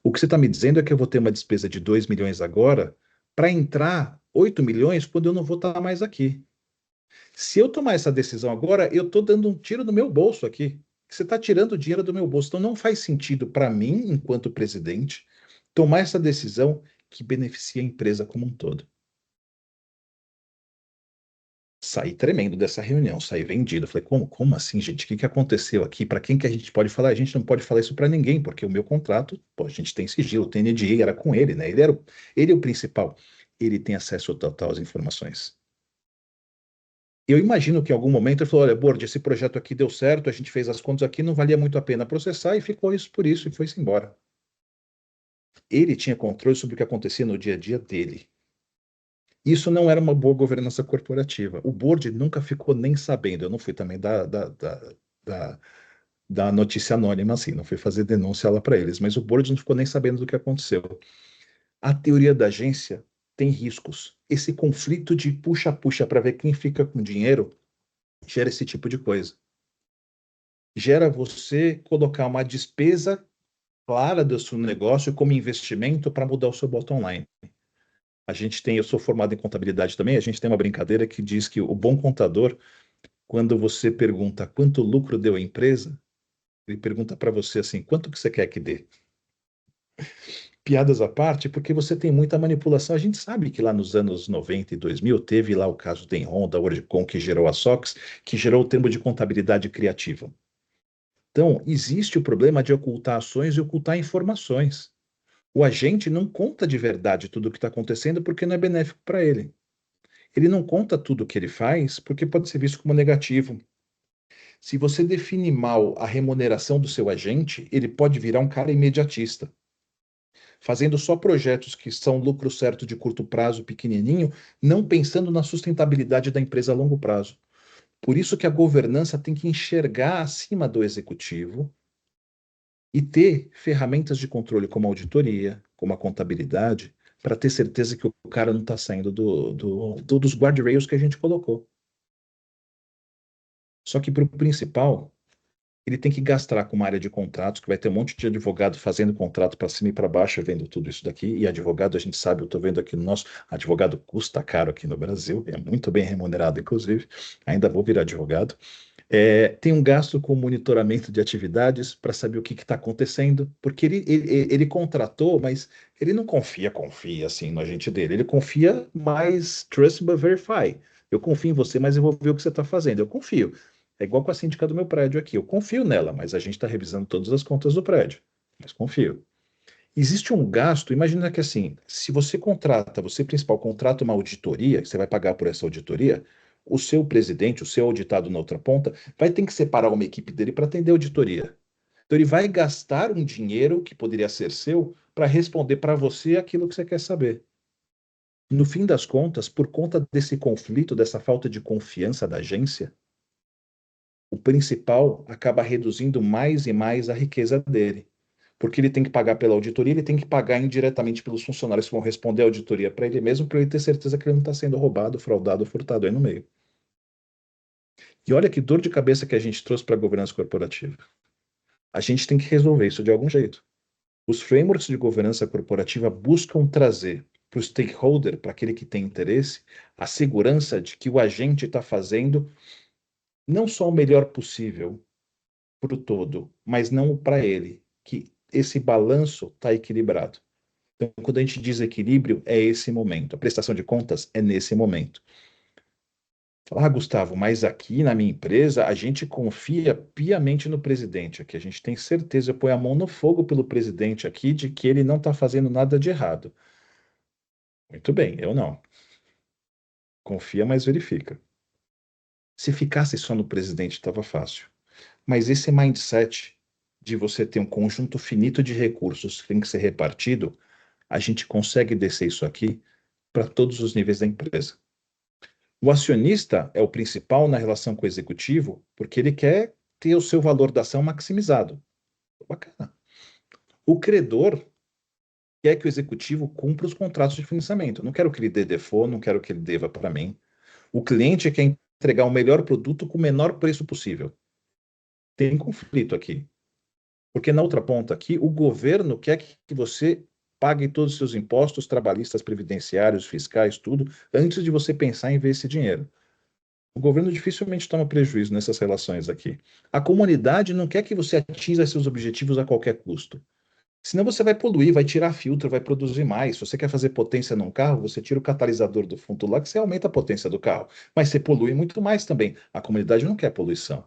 O que você está me dizendo é que eu vou ter uma despesa de 2 milhões agora para entrar 8 milhões quando eu não vou estar mais aqui. Se eu tomar essa decisão agora, eu estou dando um tiro no meu bolso aqui. Você está tirando o dinheiro do meu bolso. Então não faz sentido para mim, enquanto presidente, tomar essa decisão que beneficia a empresa como um todo. Saí tremendo dessa reunião, saí vendido. Falei, como assim, gente? O que que aconteceu aqui? Para quem que a gente pode falar? A gente não pode falar isso para ninguém, porque o meu contrato, pô, a gente tem sigilo, tem NDA, era com ele, né? Ele é o principal. Ele tem acesso total às informações. Eu imagino que em algum momento ele falou: olha, Bord, esse projeto aqui deu certo, a gente fez as contas aqui, não valia muito a pena processar, e ficou isso por isso, e foi-se embora. Ele tinha controle sobre o que acontecia no dia a dia dele. Isso não era uma boa governança corporativa. O board nunca ficou nem sabendo. Eu não fui também da, da notícia anônima, assim, não fui fazer denúncia lá para eles, mas o board não ficou nem sabendo do que aconteceu. A teoria da agência tem riscos. Esse conflito de puxa-puxa para ver quem fica com dinheiro gera esse tipo de coisa. Gera você colocar uma despesa clara do seu negócio como investimento para mudar o seu bottom line. Eu sou formado em contabilidade também, a gente tem uma brincadeira que diz que o bom contador, quando você pergunta quanto lucro deu a empresa, ele pergunta para você assim, quanto que você quer que dê? Piadas à parte, porque você tem muita manipulação. A gente sabe que lá nos anos 90 e 2000 teve lá o caso da Enron, da Oricon, que gerou a SOX, que gerou o termo de contabilidade criativa. Então, existe o problema de ocultar ações e ocultar informações. O agente não conta de verdade tudo o que está acontecendo porque não é benéfico para ele. Ele não conta tudo o que ele faz porque pode ser visto como negativo. Se você define mal a remuneração do seu agente, ele pode virar um cara imediatista, fazendo só projetos que são lucro certo de curto prazo, pequenininho, não pensando na sustentabilidade da empresa a longo prazo. Por isso que a governança tem que enxergar acima do executivo e ter ferramentas de controle como a auditoria, como a contabilidade, para ter certeza que o cara não está saindo dos guardrails que a gente colocou. Só que para o principal, ele tem que gastar com uma área de contratos, que vai ter um monte de advogado fazendo contrato para cima e para baixo, vendo tudo isso daqui. E advogado, a gente sabe, eu estou vendo aqui no nosso, advogado custa caro aqui no Brasil, é muito bem remunerado, inclusive. Ainda vou virar advogado. Tem um gasto com monitoramento de atividades para saber o que está acontecendo, porque ele contratou, mas ele não confia assim no agente dele. Ele confia mais trust but verify. Eu confio em você, mas eu vou ver o que você está fazendo. Eu confio. É igual com a síndica do meu prédio aqui. Eu confio nela, mas a gente está revisando todas as contas do prédio. Mas confio. Existe um gasto, imagina que assim, se você contrata, você principal contrata uma auditoria, você vai pagar por essa auditoria, o seu presidente, o seu auditado na outra ponta, vai ter que separar uma equipe dele para atender a auditoria. Então ele vai gastar um dinheiro que poderia ser seu para responder para você aquilo que você quer saber. No fim das contas, por conta desse conflito, dessa falta de confiança da agência, o principal acaba reduzindo mais e mais a riqueza dele. Porque ele tem que pagar pela auditoria, ele tem que pagar indiretamente pelos funcionários que vão responder a auditoria para ele mesmo, para ele ter certeza que ele não está sendo roubado, fraudado ou furtado aí no meio. E olha que dor de cabeça que a gente trouxe para a governança corporativa. A gente tem que resolver isso de algum jeito. Os frameworks de governança corporativa buscam trazer para o stakeholder, para aquele que tem interesse, a segurança de que o agente está fazendo não só o melhor possível para o todo, mas não para ele, que esse balanço está equilibrado. Então, quando a gente diz equilíbrio, é esse momento. A prestação de contas é nesse momento. Fala, Gustavo, mas aqui na minha empresa a gente confia piamente no presidente aqui. A gente tem certeza, eu ponho a mão no fogo pelo presidente aqui de que ele não está fazendo nada de errado. Muito bem, eu não. Confia, mas verifica. Se ficasse só no presidente, estava fácil. Mas esse mindset de você ter um conjunto finito de recursos que tem que ser repartido, a gente consegue descer isso aqui para todos os níveis da empresa. O acionista é o principal na relação com o executivo, porque ele quer ter o seu valor da ação maximizado. Bacana. O credor quer que o executivo cumpra os contratos de financiamento. Não quero que ele dê default, não quero que ele deva para mim. O cliente quer entregar o melhor produto com o menor preço possível. Tem conflito aqui. Porque na outra ponta aqui, o governo quer que você pague todos os seus impostos trabalhistas, previdenciários, fiscais, tudo, antes de você pensar em ver esse dinheiro. O governo dificilmente toma prejuízo nessas relações aqui. A comunidade não quer que você atinja seus objetivos a qualquer custo. Senão você vai poluir, vai tirar filtro, vai produzir mais. Se você quer fazer potência num carro, você tira o catalisador do fundo lá, que você aumenta a potência do carro. Mas você polui muito mais também. A comunidade não quer poluição.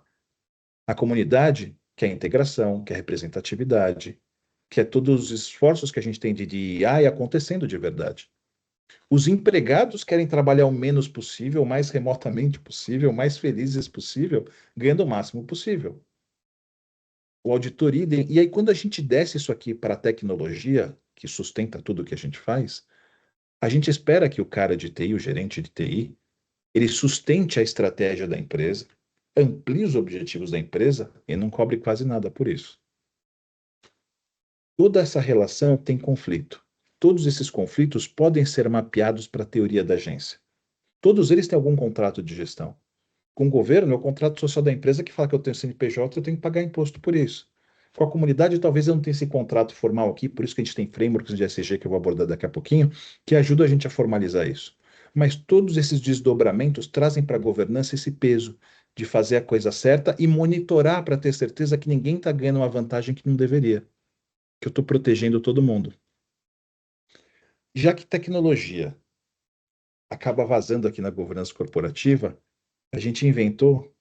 A comunidade quer integração, quer representatividade, quer todos os esforços que a gente tem de IA acontecendo de verdade. Os empregados querem trabalhar o menos possível, o mais remotamente possível, o mais felizes possível, ganhando o máximo possível. O auditoria, e aí quando a gente desce isso aqui para a tecnologia, que sustenta tudo que a gente faz, a gente espera que o cara de TI, o gerente de TI, ele sustente a estratégia da empresa, amplie os objetivos da empresa e não cobre quase nada por isso. Toda essa relação tem conflito. Todos esses conflitos podem ser mapeados para a teoria da agência. Todos eles têm algum contrato de gestão. Com o governo, é o contrato social da empresa que fala que eu tenho CNPJ, eu tenho que pagar imposto por isso. Com a comunidade, talvez eu não tenha esse contrato formal aqui, por isso que a gente tem frameworks de ESG que eu vou abordar daqui a pouquinho, que ajudam a gente a formalizar isso. Mas todos esses desdobramentos trazem para a governança esse peso de fazer a coisa certa e monitorar para ter certeza que ninguém está ganhando uma vantagem que não deveria, que eu estou protegendo todo mundo. Já que tecnologia acaba vazando aqui na governança corporativa, a gente inventou,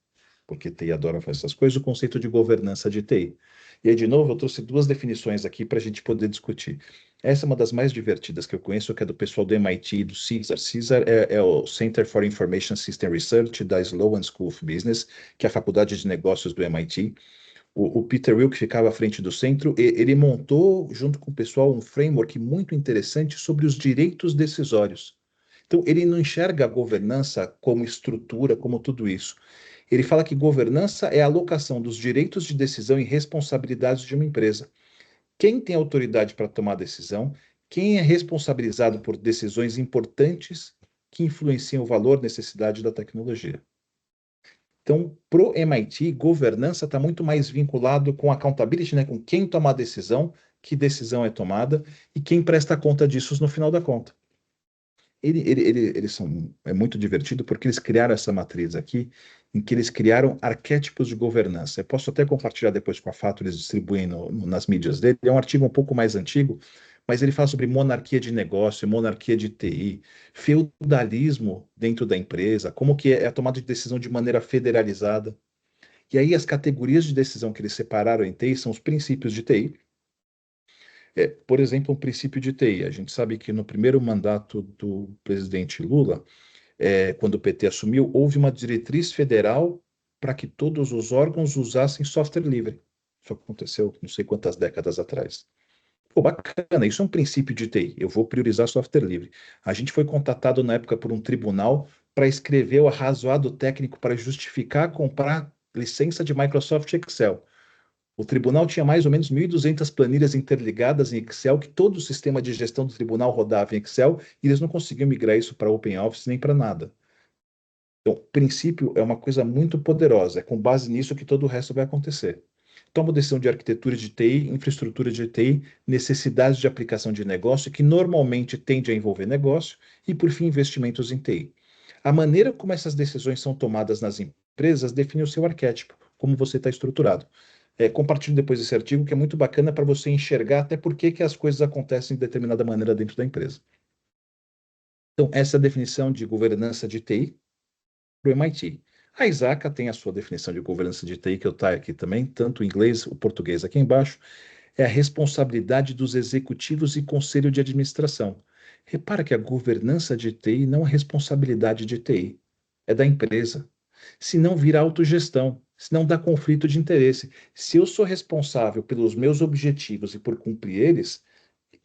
porque TI adora fazer essas coisas, o conceito de governança de TI. E aí, de novo, eu trouxe duas definições aqui para a gente poder discutir. Essa é uma das mais divertidas que eu conheço, que é do pessoal do MIT e do CISAR. CISAR é o Center for Information System Research da Sloan School of Business, que é a faculdade de negócios do MIT. O Peter Will, que ficava à frente do centro, ele montou, junto com o pessoal, um framework muito interessante sobre os direitos decisórios. Então, ele não enxerga a governança como estrutura, como tudo isso. Ele fala que governança é a alocação dos direitos de decisão e responsabilidades de uma empresa. Quem tem autoridade para tomar decisão, quem é responsabilizado por decisões importantes que influenciam o valor, necessidade da tecnologia. Então, para o MIT, governança está muito mais vinculado com accountability, né? Com quem toma a decisão, que decisão é tomada e quem presta conta disso no final da conta. Eles são, é muito divertido porque eles criaram essa matriz aqui, em que eles criaram arquétipos de governança. Eu posso até compartilhar depois com a Fato, eles distribuem nas mídias dele. É um artigo um pouco mais antigo, mas ele fala sobre monarquia de negócio, monarquia de TI, feudalismo dentro da empresa, como que é a tomada de decisão de maneira federalizada. E aí as categorias de decisão que eles separaram em TI são os princípios de TI. Por exemplo, um princípio de TI. A gente sabe que no primeiro mandato do presidente Lula, quando o PT assumiu, houve uma diretriz federal para que todos os órgãos usassem software livre. Isso aconteceu não sei quantas décadas atrás. Pô, bacana, isso é um princípio de TI. Eu vou priorizar software livre. A gente foi contatado na época por um tribunal para escrever o arrazoado técnico para justificar comprar licença de Microsoft Excel. O tribunal tinha mais ou menos 1.200 planilhas interligadas em Excel, que todo o sistema de gestão do tribunal rodava em Excel, e eles não conseguiam migrar isso para OpenOffice nem para nada. Então, o princípio é uma coisa muito poderosa, é com base nisso que todo o resto vai acontecer. Toma decisão de arquitetura de TI, infraestrutura de TI, necessidades de aplicação de negócio, que normalmente tende a envolver negócio, e, por fim, investimentos em TI. A maneira como essas decisões são tomadas nas empresas define o seu arquétipo, como você está estruturado. Compartilho depois esse artigo, que é muito bacana para você enxergar até por que as coisas acontecem de determinada maneira dentro da empresa. Então, essa é a definição de governança de TI para o MIT. A Isaac tem a sua definição de governança de TI, que eu estou aqui também, tanto o inglês, o português aqui embaixo, é a responsabilidade dos executivos e conselho de administração. Repara que a governança de TI não é responsabilidade de TI, é da empresa. Se não vira autogestão, se não dá conflito de interesse. Se eu sou responsável pelos meus objetivos e por cumprir eles,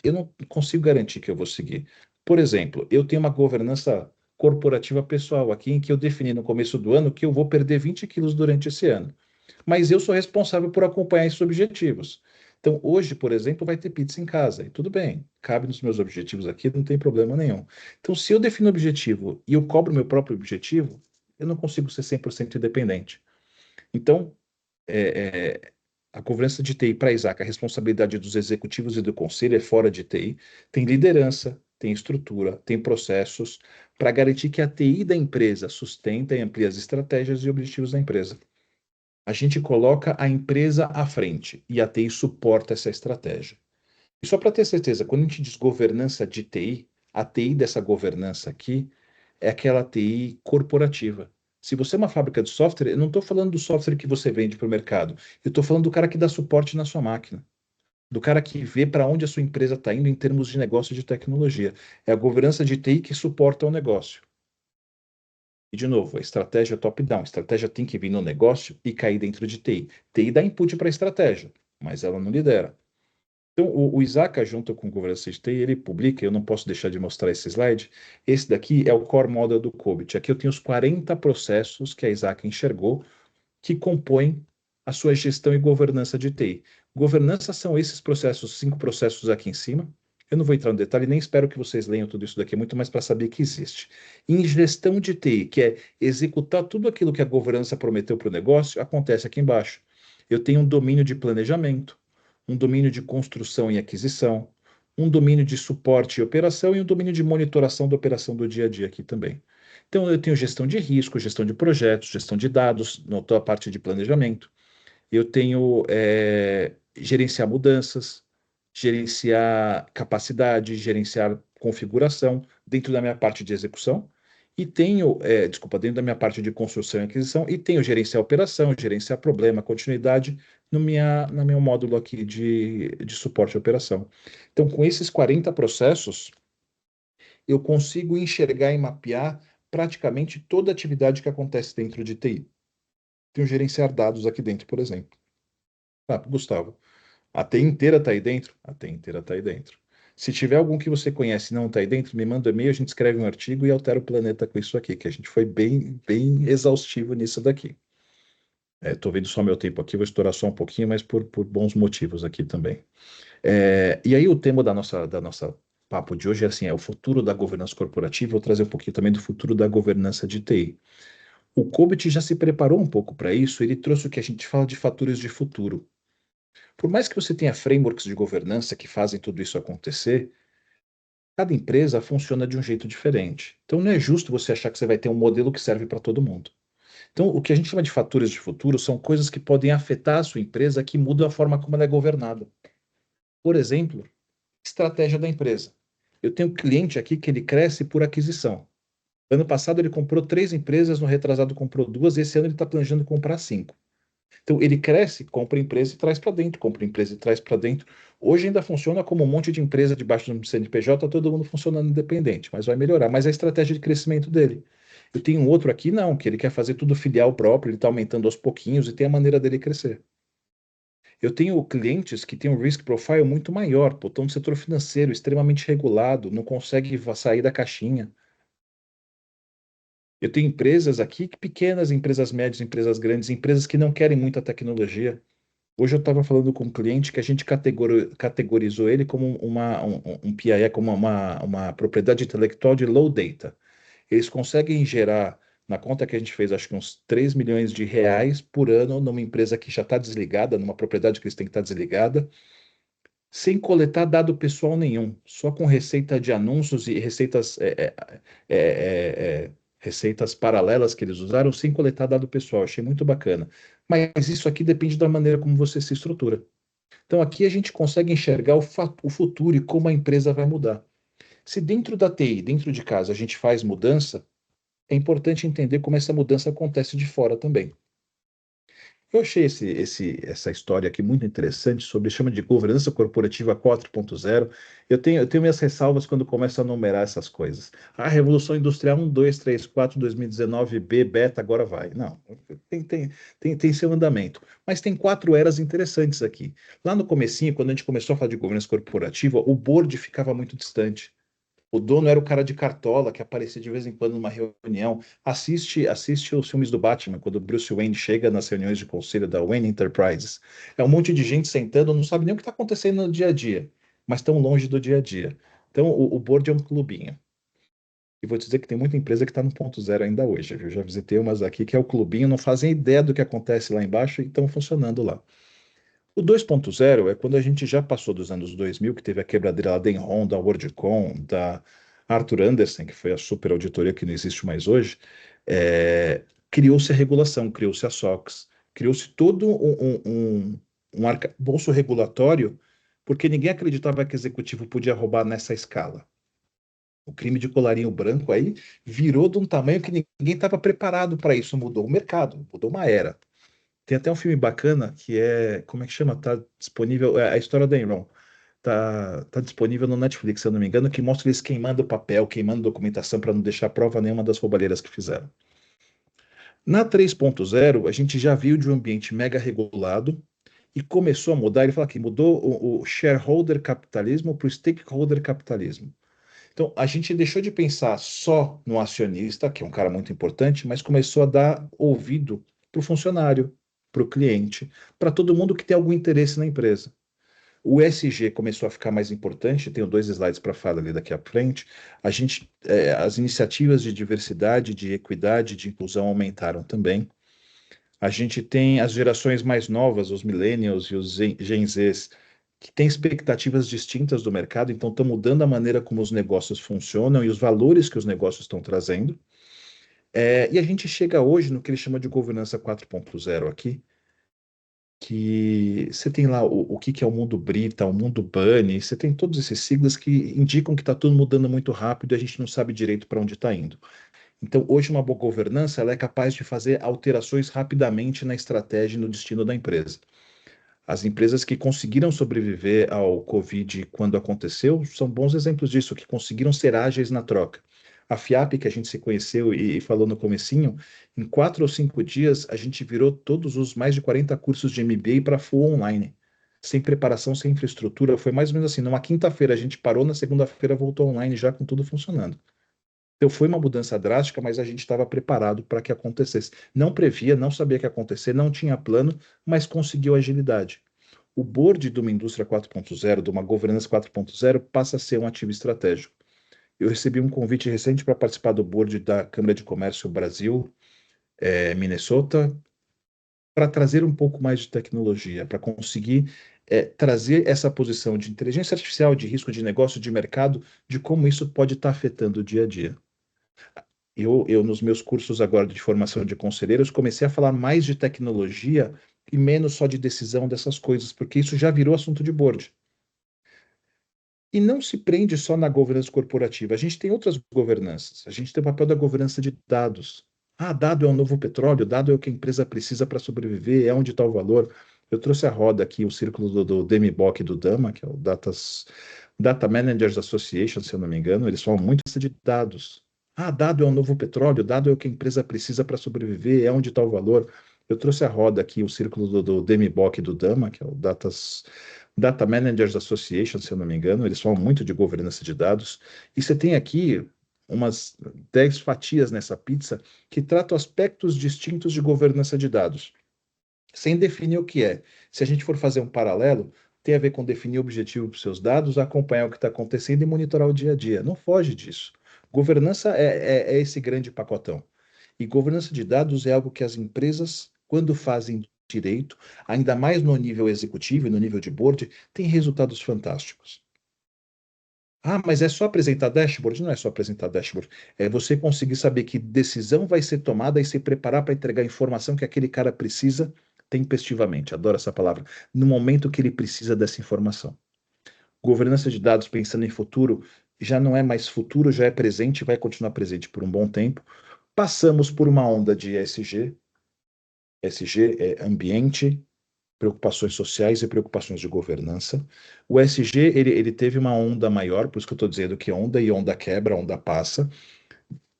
eu não consigo garantir que eu vou seguir. Por exemplo, eu tenho uma governança corporativa pessoal aqui, em que eu defini no começo do ano que eu vou perder 20 quilos durante esse ano. Mas eu sou responsável por acompanhar esses objetivos. Então, hoje, por exemplo, vai ter pizza em casa, e tudo bem, cabe nos meus objetivos aqui, não tem problema nenhum. Então, se eu defino o objetivo e eu cobro meu próprio objetivo, eu não consigo ser 100% independente. Então, é, A governança de TI para a Isaac, a responsabilidade dos executivos e do conselho é fora de TI. Tem liderança, tem estrutura, tem processos para garantir que a TI da empresa sustenta e amplia as estratégias e objetivos da empresa. A gente coloca a empresa à frente e a TI suporta essa estratégia. E só para ter certeza, quando a gente diz governança de TI, a TI dessa governança aqui é aquela TI corporativa. Se você é uma fábrica de software, eu não estou falando do software que você vende para o mercado. Eu estou falando do cara que dá suporte na sua máquina. Do cara que vê para onde a sua empresa está indo em termos de negócio e de tecnologia. É a governança de TI que suporta o negócio. E, de novo, a estratégia top-down. A estratégia tem que vir no negócio e cair dentro de TI. TI dá input para a estratégia, mas ela não lidera. Então, o Isaka, junto com o Governança de TI, ele publica, eu não posso deixar de mostrar esse slide, esse daqui é o Core Model do COBIT. Aqui eu tenho os 40 processos que a Isaka enxergou que compõem a sua gestão e governança de TI. Governança são esses processos, 5 processos aqui em cima. Eu não vou entrar no detalhe, nem espero que vocês leiam tudo isso daqui, muito mais para saber que existe. Em gestão de TI, que é executar tudo aquilo que a governança prometeu para o negócio, acontece aqui embaixo. Eu tenho um domínio de planejamento, um domínio de construção e aquisição, um domínio de suporte e operação e um domínio de monitoração da operação do dia a dia aqui também. Então, eu tenho gestão de risco, gestão de projetos, gestão de dados, toda a parte de planejamento. Eu tenho gerenciar mudanças, gerenciar capacidade, gerenciar configuração dentro da minha parte de execução. E tenho, dentro da minha parte de construção e aquisição, e tenho gerenciar operação, gerenciar problema, continuidade no meu módulo aqui de suporte à operação. Então, com esses 40 processos, eu consigo enxergar e mapear praticamente toda a atividade que acontece dentro de TI. Tenho gerenciar dados aqui dentro, por exemplo. Ah, Gustavo, a TI inteira está aí dentro? A TI inteira está aí dentro. Se tiver algum que você conhece e não está aí dentro, me manda um e-mail, a gente escreve um artigo e altera o planeta com isso aqui, que a gente foi bem, bem exaustivo nisso daqui. Estou vendo só meu tempo aqui, vou estourar só um pouquinho, mas por bons motivos aqui também. E aí o tema da nossa papo de hoje é assim, é o futuro da governança corporativa. Vou trazer um pouquinho também do futuro da governança de TI. O COBIT já se preparou um pouco para isso, ele trouxe o que a gente fala de fatores de futuro. Por mais que você tenha frameworks de governança que fazem tudo isso acontecer, cada empresa funciona de um jeito diferente. Então não é justo você achar que você vai ter um modelo que serve para todo mundo. Então, o que a gente chama de fatores de futuro são coisas que podem afetar a sua empresa que mudam a forma como ela é governada. Por exemplo, estratégia da empresa. Eu tenho um cliente aqui que ele cresce por aquisição. Ano passado ele comprou 3 empresas, no retrasado comprou 2, esse ano ele está planejando comprar 5. Então ele cresce, compra empresa e traz para dentro, compra empresa e traz para dentro. Hoje ainda funciona como um monte de empresa debaixo do CNPJ, todo mundo funcionando independente, mas vai melhorar. Mas é a estratégia de crescimento dele. Eu tenho um outro aqui, não, que ele quer fazer tudo filial próprio, ele está aumentando aos pouquinhos e tem a maneira dele crescer. Eu tenho clientes que têm um risk profile muito maior, pô, estão no setor financeiro, extremamente regulado, não consegue sair da caixinha. Eu tenho empresas aqui, pequenas, empresas médias, empresas grandes, empresas que não querem muita tecnologia. Hoje eu estava falando com um cliente que a gente categorizou ele como um PIE, como uma propriedade intelectual de low data. Eles conseguem gerar, na conta que a gente fez, acho que uns 3 milhões de reais por ano numa empresa que já está desligada, numa propriedade que eles têm que estar desligada, sem coletar dado pessoal nenhum, só com receita de anúncios e receitas paralelas que eles usaram, sem coletar dado pessoal. Achei muito bacana. Mas isso aqui depende da maneira como você se estrutura. Então aqui a gente consegue enxergar o futuro e como a empresa vai mudar. Se dentro da TI, dentro de casa, a gente faz mudança, é importante entender como essa mudança acontece de fora também. Eu achei essa história aqui muito interessante sobre, chama de governança corporativa 4.0. Eu tenho minhas ressalvas quando começo a numerar essas coisas. A Revolução Industrial 1, 2, 3, 4, 2019, B, beta, agora vai. Não, tem seu andamento. Mas tem 4 eras interessantes aqui. Lá no comecinho, quando a gente começou a falar de governança corporativa, o board ficava muito distante. O dono era o cara de cartola que aparecia de vez em quando numa reunião. Assiste os filmes do Batman, quando o Bruce Wayne chega nas reuniões de conselho da Wayne Enterprises. É um monte de gente sentando, não sabe nem o que está acontecendo no dia a dia, mas estão longe do dia a dia. Então, o board é um clubinho. E vou te dizer que tem muita empresa que está no ponto zero ainda hoje, viu? Já visitei umas aqui que é o clubinho, não fazem ideia do que acontece lá embaixo e estão funcionando lá. O 2.0 é quando a gente já passou dos anos 2000, que teve a quebradeira lá da Enron, da WorldCom, da Arthur Andersen, que foi a super auditoria que não existe mais hoje. Criou-se a regulação, criou-se a SOX, criou-se todo um arcabouço regulatório, porque ninguém acreditava que executivo podia roubar nessa escala. O crime de colarinho branco aí virou de um tamanho que ninguém estava preparado para isso. Mudou o mercado, mudou uma era. Tem até um filme bacana que é, como é que chama? Tá disponível, é a história da Enron. Tá disponível no Netflix, se eu não me engano, que mostra eles queimando papel, queimando documentação para não deixar prova nenhuma das roubalheiras que fizeram. Na 3.0, a gente já viu de um ambiente mega regulado e começou a mudar. Ele fala que mudou o shareholder capitalismo para o stakeholder capitalismo. Então, a gente deixou de pensar só no acionista, que é um cara muito importante, mas começou a dar ouvido para o funcionário, para o cliente, para todo mundo que tem algum interesse na empresa. O ESG começou a ficar mais importante, tenho dois slides para falar ali daqui à frente. As iniciativas de diversidade, de equidade, de inclusão aumentaram também. A gente tem as gerações mais novas, os millennials e os Gen Zs, que têm expectativas distintas do mercado, então estão mudando a maneira como os negócios funcionam e os valores que os negócios estão trazendo. E a gente chega hoje no que ele chama de governança 4.0 aqui, que você tem lá o que é o mundo Brita, o mundo Bunny, você tem todos esses siglas que indicam que está tudo mudando muito rápido e a gente não sabe direito para onde está indo. Então, hoje, uma boa governança ela é capaz de fazer alterações rapidamente na estratégia e no destino da empresa. As empresas que conseguiram sobreviver ao Covid quando aconteceu são bons exemplos disso, que conseguiram ser ágeis na troca. A FIAP, que a gente se conheceu e falou no comecinho, em 4 ou 5 dias a gente virou todos os mais de 40 cursos de MBA para full online, sem preparação, sem infraestrutura. Foi mais ou menos assim, numa quinta-feira a gente parou, na segunda-feira voltou online já com tudo funcionando. Então foi uma mudança drástica, mas a gente estava preparado para que acontecesse. Não previa, não sabia o que ia acontecer, não tinha plano, mas conseguiu agilidade. O board de uma indústria 4.0, de uma governança 4.0, passa a ser um ativo estratégico. Eu recebi um convite recente para participar do board da Câmara de Comércio Brasil, Minnesota, para trazer um pouco mais de tecnologia, para conseguir trazer essa posição de inteligência artificial, de risco de negócio, de mercado, de como isso pode estar afetando o dia a dia. Nos meus cursos agora de formação de conselheiros, comecei a falar mais de tecnologia e menos só de decisão dessas coisas, porque isso já virou assunto de board. E não se prende só na governança corporativa. A gente tem outras governanças. A gente tem o papel da governança de dados. Ah, dado é o novo petróleo, dado é o que a empresa precisa para sobreviver, é onde está o valor. Eu trouxe a roda aqui, o círculo do DMBOK e do DAMA, que é o Data Managers Association, se eu não me engano, eles falam muito de dados. Ah, dado é o novo petróleo, dado é o que a empresa precisa para sobreviver, é onde está o valor. Eu trouxe a roda aqui, o círculo do DMBOK e do DAMA, que é o Data Managers Association, se eu não me engano, eles falam muito de governança de dados. E você tem aqui umas 10 fatias nessa pizza que tratam aspectos distintos de governança de dados, sem definir o que é. Se a gente for fazer um paralelo, tem a ver com definir o objetivo para os seus dados, acompanhar o que está acontecendo e monitorar o dia a dia. Não foge disso. Governança é esse grande pacotão. E governança de dados é algo que as empresas, quando fazem direito, ainda mais no nível executivo e no nível de board, tem resultados fantásticos. Ah, mas é só apresentar dashboard? Não é só apresentar dashboard. É você conseguir saber que decisão vai ser tomada e se preparar para entregar a informação que aquele cara precisa tempestivamente. Adoro essa palavra. No momento que ele precisa dessa informação. Governança de dados pensando em futuro já não é mais futuro, já é presente e vai continuar presente por um bom tempo. Passamos por uma onda de ESG. ESG é ambiente, preocupações sociais e preocupações de governança. O ESG, ele teve uma onda maior, por isso que eu estou dizendo que onda e onda quebra, onda passa.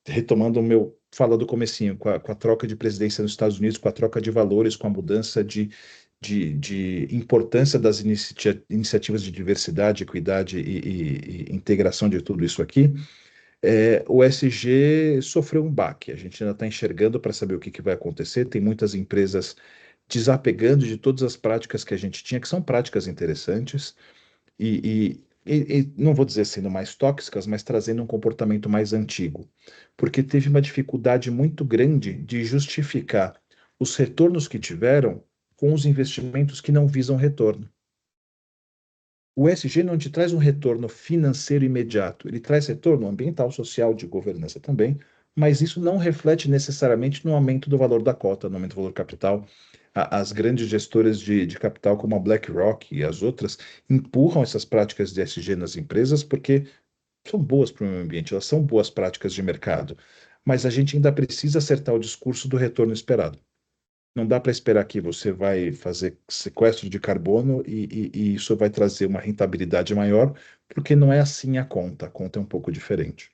Retomando o meu fala do comecinho, com a troca de presidência nos Estados Unidos, com a troca de valores, com a mudança de importância das iniciativas de diversidade, equidade e integração de tudo isso aqui, o SG sofreu um baque. A gente ainda está enxergando para saber o que vai acontecer. Tem muitas empresas desapegando de todas as práticas que a gente tinha, que são práticas interessantes, e não vou dizer sendo mais tóxicas, mas trazendo um comportamento mais antigo, porque teve uma dificuldade muito grande de justificar os retornos que tiveram com os investimentos que não visam retorno. O ESG não te traz um retorno financeiro imediato, ele traz retorno ambiental, social, de governança também, mas isso não reflete necessariamente no aumento do valor da cota, no aumento do valor capital. As grandes gestoras de capital, como a BlackRock e as outras, empurram essas práticas de ESG nas empresas porque são boas para o meio ambiente, elas são boas práticas de mercado, mas a gente ainda precisa acertar o discurso do retorno esperado. Não dá para esperar que você vai fazer sequestro de carbono e isso vai trazer uma rentabilidade maior, porque não é assim a conta é um pouco diferente.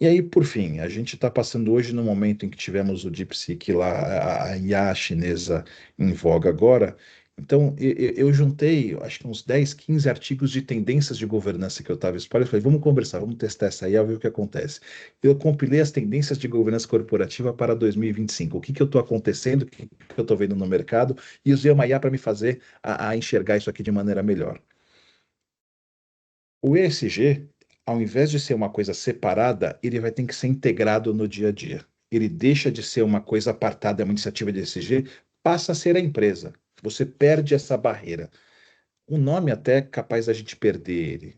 E aí, por fim, a gente está passando hoje no momento em que tivemos o DeepSeek lá, a IA chinesa em voga agora. Então, eu juntei, acho que uns 10, 15 artigos de tendências de governança que eu estava espalhando. Falei, vamos conversar, vamos testar essa IA, ver o que acontece. Eu compilei as tendências de governança corporativa para 2025. O que que eu estou acontecendo, o que que eu estou vendo no mercado, e usei uma IA para me fazer a enxergar isso aqui de maneira melhor. O ESG, ao invés de ser uma coisa separada, ele vai ter que ser integrado no dia a dia. Ele deixa de ser uma coisa apartada, uma iniciativa de ESG, passa a ser a empresa. Você perde essa barreira. O nome até é capaz da gente perder ele.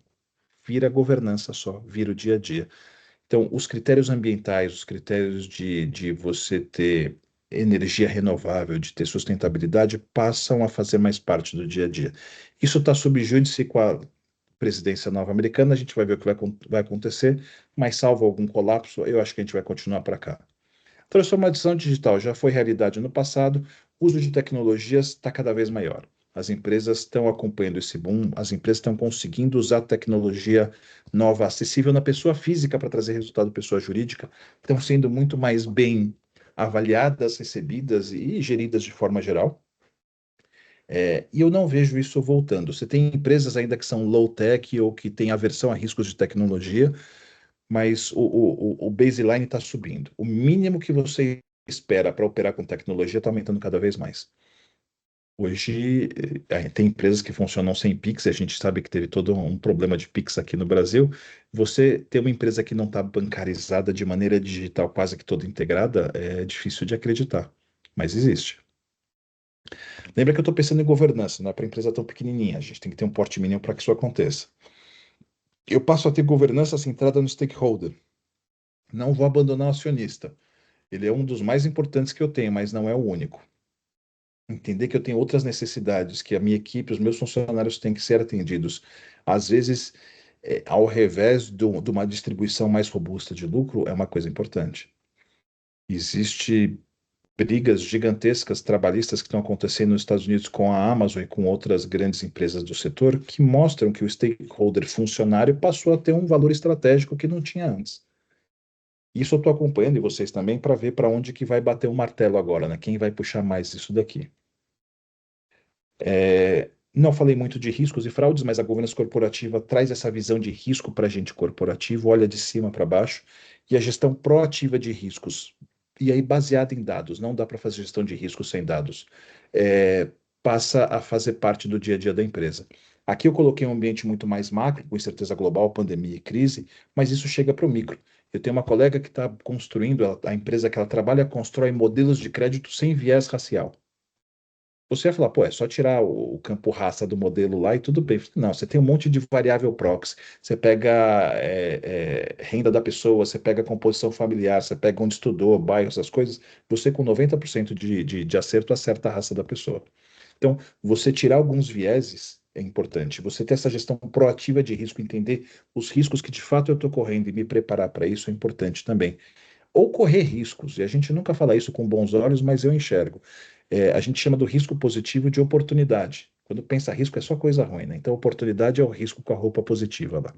Vira governança só, vira o dia a dia. Então, os critérios ambientais, os critérios de você ter energia renovável, de ter sustentabilidade, passam a fazer mais parte do dia a dia. Isso está sob júdice com a presidência nova americana, a gente vai ver o que vai acontecer, mas salvo algum colapso, eu acho que a gente vai continuar para cá. Transformação digital já foi realidade no passado, o uso de tecnologias está cada vez maior. As empresas estão acompanhando esse boom, as empresas estão conseguindo usar tecnologia nova, acessível na pessoa física para trazer resultado pessoa jurídica, estão sendo muito mais bem avaliadas, recebidas e geridas de forma geral. E eu não vejo isso voltando. Você tem empresas ainda que são low-tech ou que têm aversão a riscos de tecnologia, mas o baseline está subindo. O mínimo que você espera para operar com tecnologia está aumentando cada vez mais. Hoje, tem empresas que funcionam sem Pix, e a gente sabe que teve todo um problema de Pix aqui no Brasil. Você ter uma empresa que não está bancarizada de maneira digital, quase que toda integrada, é difícil de acreditar, mas existe. Lembra que eu estou pensando em governança, não é para empresa tão pequenininha, a gente tem que ter um porte mínimo para que isso aconteça. Eu passo a ter governança centrada no stakeholder. Não vou abandonar o acionista. Ele é um dos mais importantes que eu tenho, mas não é o único. Entender que eu tenho outras necessidades, que a minha equipe, os meus funcionários têm que ser atendidos. Às vezes, ao revés de uma distribuição mais robusta de lucro, é uma coisa importante. Existe brigas gigantescas trabalhistas que estão acontecendo nos Estados Unidos com a Amazon e com outras grandes empresas do setor, que mostram que o stakeholder funcionário passou a ter um valor estratégico que não tinha antes. Isso eu estou acompanhando e vocês também para ver para onde que vai bater o martelo agora, né? Quem vai puxar mais isso daqui. Não falei muito de riscos e fraudes, mas a governança corporativa traz essa visão de risco para agente corporativo, olha de cima para baixo, e a gestão proativa de riscos. E aí, baseada em dados, não dá para fazer gestão de riscos sem dados. Passa a fazer parte do dia a dia da empresa. Aqui eu coloquei um ambiente muito mais macro, com incerteza global, pandemia e crise, mas isso chega para o micro. Eu tenho uma colega que está construindo, a empresa que ela trabalha constrói modelos de crédito sem viés racial. Você vai falar, pô, é só tirar o campo raça do modelo lá e tudo bem. Não, você tem um monte de variável proxy. Você pega renda da pessoa, você pega composição familiar, você pega onde estudou, bairro, essas coisas. Você com 90% de acerto acerta a raça da pessoa. Então, você tirar alguns vieses é importante. Você ter essa gestão proativa de risco, entender os riscos que de fato eu estou correndo e me preparar para isso é importante também. Ou correr riscos, e a gente nunca fala isso com bons olhos, mas eu enxergo. A gente chama do risco positivo de oportunidade. Quando pensa risco é só coisa ruim, né? Então, oportunidade é o risco com a roupa positiva lá.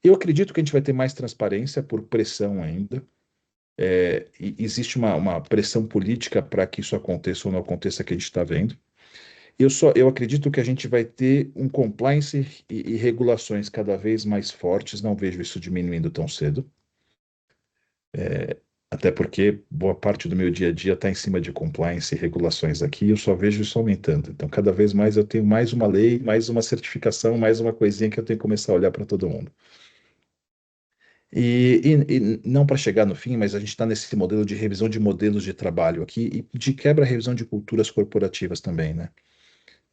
Eu acredito que a gente vai ter mais transparência por pressão ainda. E existe uma pressão política para que isso aconteça ou não aconteça que a gente está vendo. Eu acredito que a gente vai ter um compliance e regulações cada vez mais fortes, não vejo isso diminuindo tão cedo. Até porque boa parte do meu dia a dia está em cima de compliance e regulações aqui, e eu só vejo isso aumentando. Então, cada vez mais eu tenho mais uma lei, mais uma certificação, mais uma coisinha que eu tenho que começar a olhar para todo mundo. E não para chegar no fim, mas a gente está nesse modelo de revisão de modelos de trabalho aqui e de quebra-revisão de culturas corporativas também, né?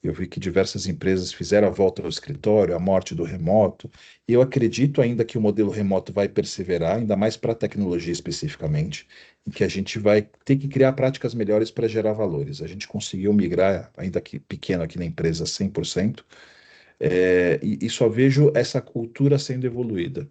Eu vi que diversas empresas fizeram a volta ao escritório, a morte do remoto, e eu acredito ainda que o modelo remoto vai perseverar, ainda mais para a tecnologia especificamente, e que a gente vai ter que criar práticas melhores para gerar valores. A gente conseguiu migrar, ainda que pequeno aqui na empresa, 100%, e só vejo essa cultura sendo evoluída.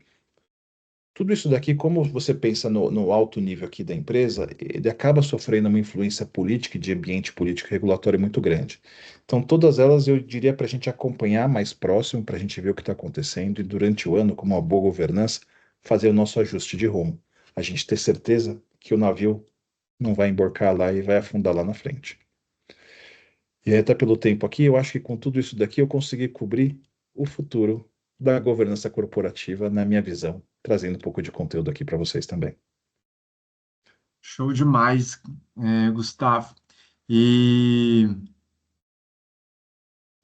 Tudo isso daqui, como você pensa no alto nível aqui da empresa, ele acaba sofrendo uma influência política e de ambiente político e regulatório muito grande. Então, todas elas eu diria para a gente acompanhar mais próximo, para a gente ver o que está acontecendo e durante o ano, como uma boa governança, fazer o nosso ajuste de rumo. A gente ter certeza que o navio não vai emborcar lá e vai afundar lá na frente. E até pelo tempo aqui, eu acho que com tudo isso daqui eu consegui cobrir o futuro da governança corporativa, na minha visão, trazendo um pouco de conteúdo aqui para vocês também. Show demais, Gustavo. E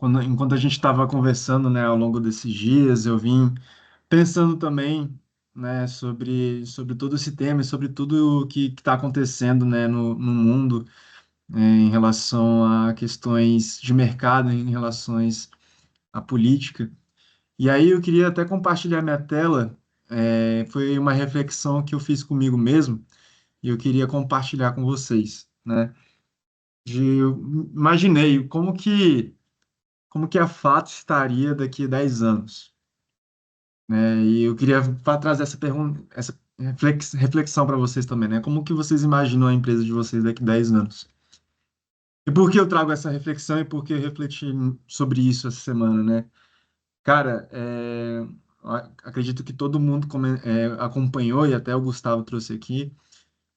enquanto a gente estava conversando, né, ao longo desses dias, eu vim pensando também, né, sobre todo esse tema e sobre tudo o que está acontecendo, né, no mundo, em relação a questões de mercado, em relações à política. E aí eu queria até compartilhar minha tela. Foi uma reflexão que eu fiz comigo mesmo e eu queria compartilhar com vocês, né? Eu imaginei como que a Fato estaria daqui a 10 anos, né? E eu queria trazer essa pergunta, essa reflexão para vocês também, né? Como que vocês imaginam a empresa de vocês daqui a 10 anos? E por que eu trago essa reflexão e por que eu refleti sobre isso essa semana, né? Cara, acredito que todo mundo acompanhou, e até o Gustavo trouxe aqui,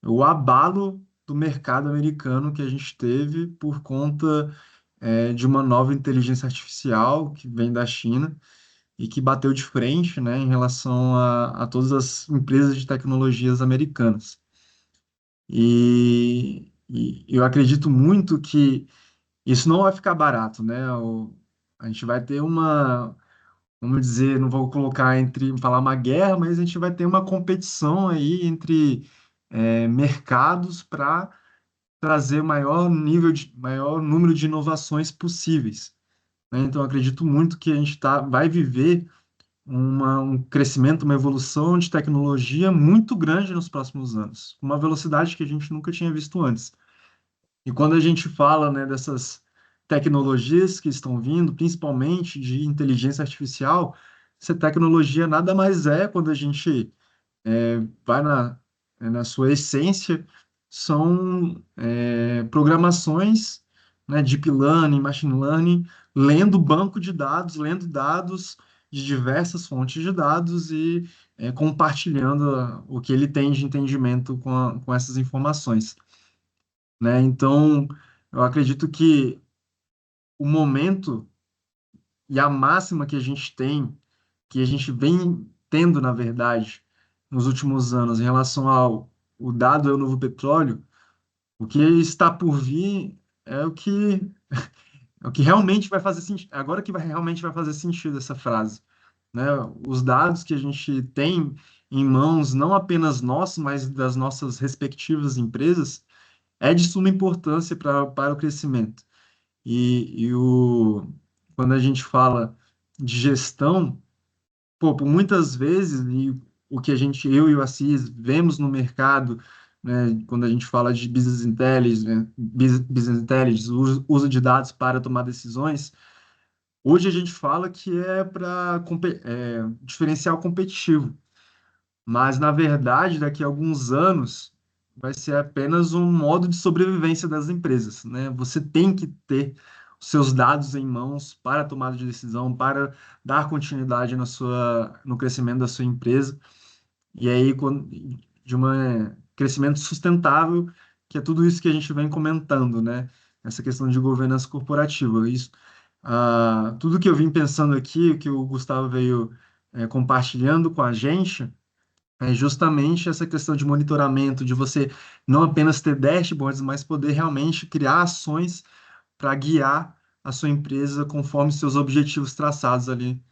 o abalo do mercado americano que a gente teve por conta, de uma nova inteligência artificial que vem da China e que bateu de frente, né, em relação a todas as empresas de tecnologias americanas. E eu acredito muito que isso não vai ficar barato, né? A gente vai ter vamos dizer, não vou colocar falar uma guerra, mas a gente vai ter uma competição aí entre mercados para trazer o maior número de inovações possíveis, né? Então, eu acredito muito que a gente vai viver um crescimento, uma evolução de tecnologia muito grande nos próximos anos, com uma velocidade que a gente nunca tinha visto antes. E quando a gente fala, né, dessas tecnologias que estão vindo, principalmente de inteligência artificial, essa tecnologia nada mais é, quando a gente vai na sua essência, são programações, né, deep learning, machine learning, lendo banco de dados, lendo dados de diversas fontes de dados e compartilhando o que ele tem de entendimento com essas informações, né? Então, eu acredito que o momento e a máxima que a gente tem, que a gente vem tendo, na verdade, nos últimos anos, em relação ao o dado é o novo petróleo, o que está por vir é o que realmente vai fazer sentido. Agora que realmente vai fazer sentido essa frase, né? Os dados que a gente tem em mãos, não apenas nossos, mas das nossas respectivas empresas, é de suma importância para o crescimento. Quando a gente fala de gestão, pô, por muitas vezes, e o que eu e o Assis vemos no mercado, né, quando a gente fala de business intelligence, né, business intelligence, uso de dados para tomar decisões, hoje a gente fala que é para diferencial competitivo. Mas, na verdade, daqui a alguns anos, vai ser apenas um modo de sobrevivência das empresas, né? Você tem que ter os seus dados em mãos para a tomada de decisão, para dar continuidade no crescimento da sua empresa. E aí, de um crescimento sustentável, que é tudo isso que a gente vem comentando, né? Essa questão de governança corporativa. Tudo que eu vim pensando aqui, que o Gustavo veio, compartilhando com a gente, é justamente essa questão de monitoramento, de você não apenas ter dashboards, mas poder realmente criar ações para guiar a sua empresa conforme seus objetivos traçados ali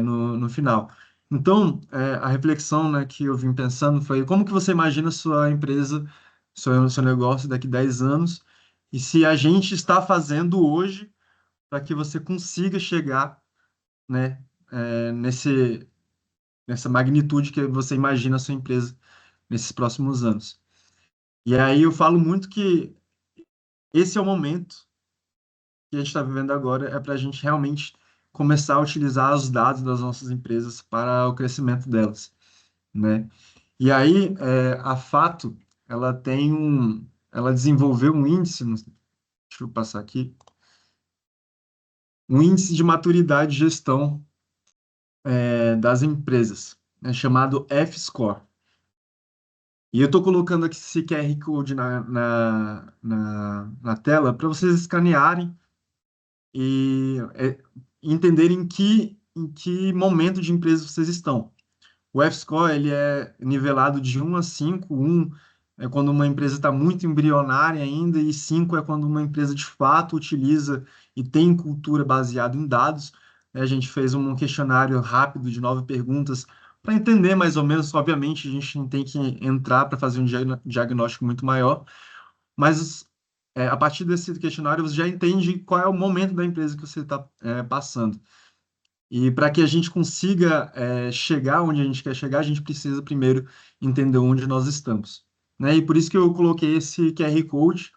no final. Então, a reflexão, né, que eu vim pensando foi como que você imagina sua empresa, seu negócio daqui 10 anos, e se a gente está fazendo hoje para que você consiga chegar, né, nessa magnitude que você imagina a sua empresa nesses próximos anos. E aí eu falo muito que esse é o momento que a gente está vivendo agora, é para a gente realmente começar a utilizar os dados das nossas empresas para o crescimento delas, né? E aí, a Fato, ela desenvolveu um índice, deixa eu passar aqui, um índice de maturidade de gestão, das empresas, né, chamado F-Score. E eu estou colocando aqui esse QR Code na tela para vocês escanearem e entenderem em que momento de empresa vocês estão. O F-score ele é nivelado de 1 a 5. 1 é quando uma empresa está muito embrionária ainda, e 5 é quando uma empresa de fato utiliza e tem cultura baseada em dados. A gente fez um questionário rápido de 9 perguntas para entender mais ou menos. Obviamente, a gente tem que entrar para fazer um diagnóstico muito maior, mas a partir desse questionário você já entende qual é o momento da empresa que você está passando. E para que a gente consiga chegar onde a gente quer chegar, a gente precisa primeiro entender onde nós estamos, né? E por isso que eu coloquei esse QR Code,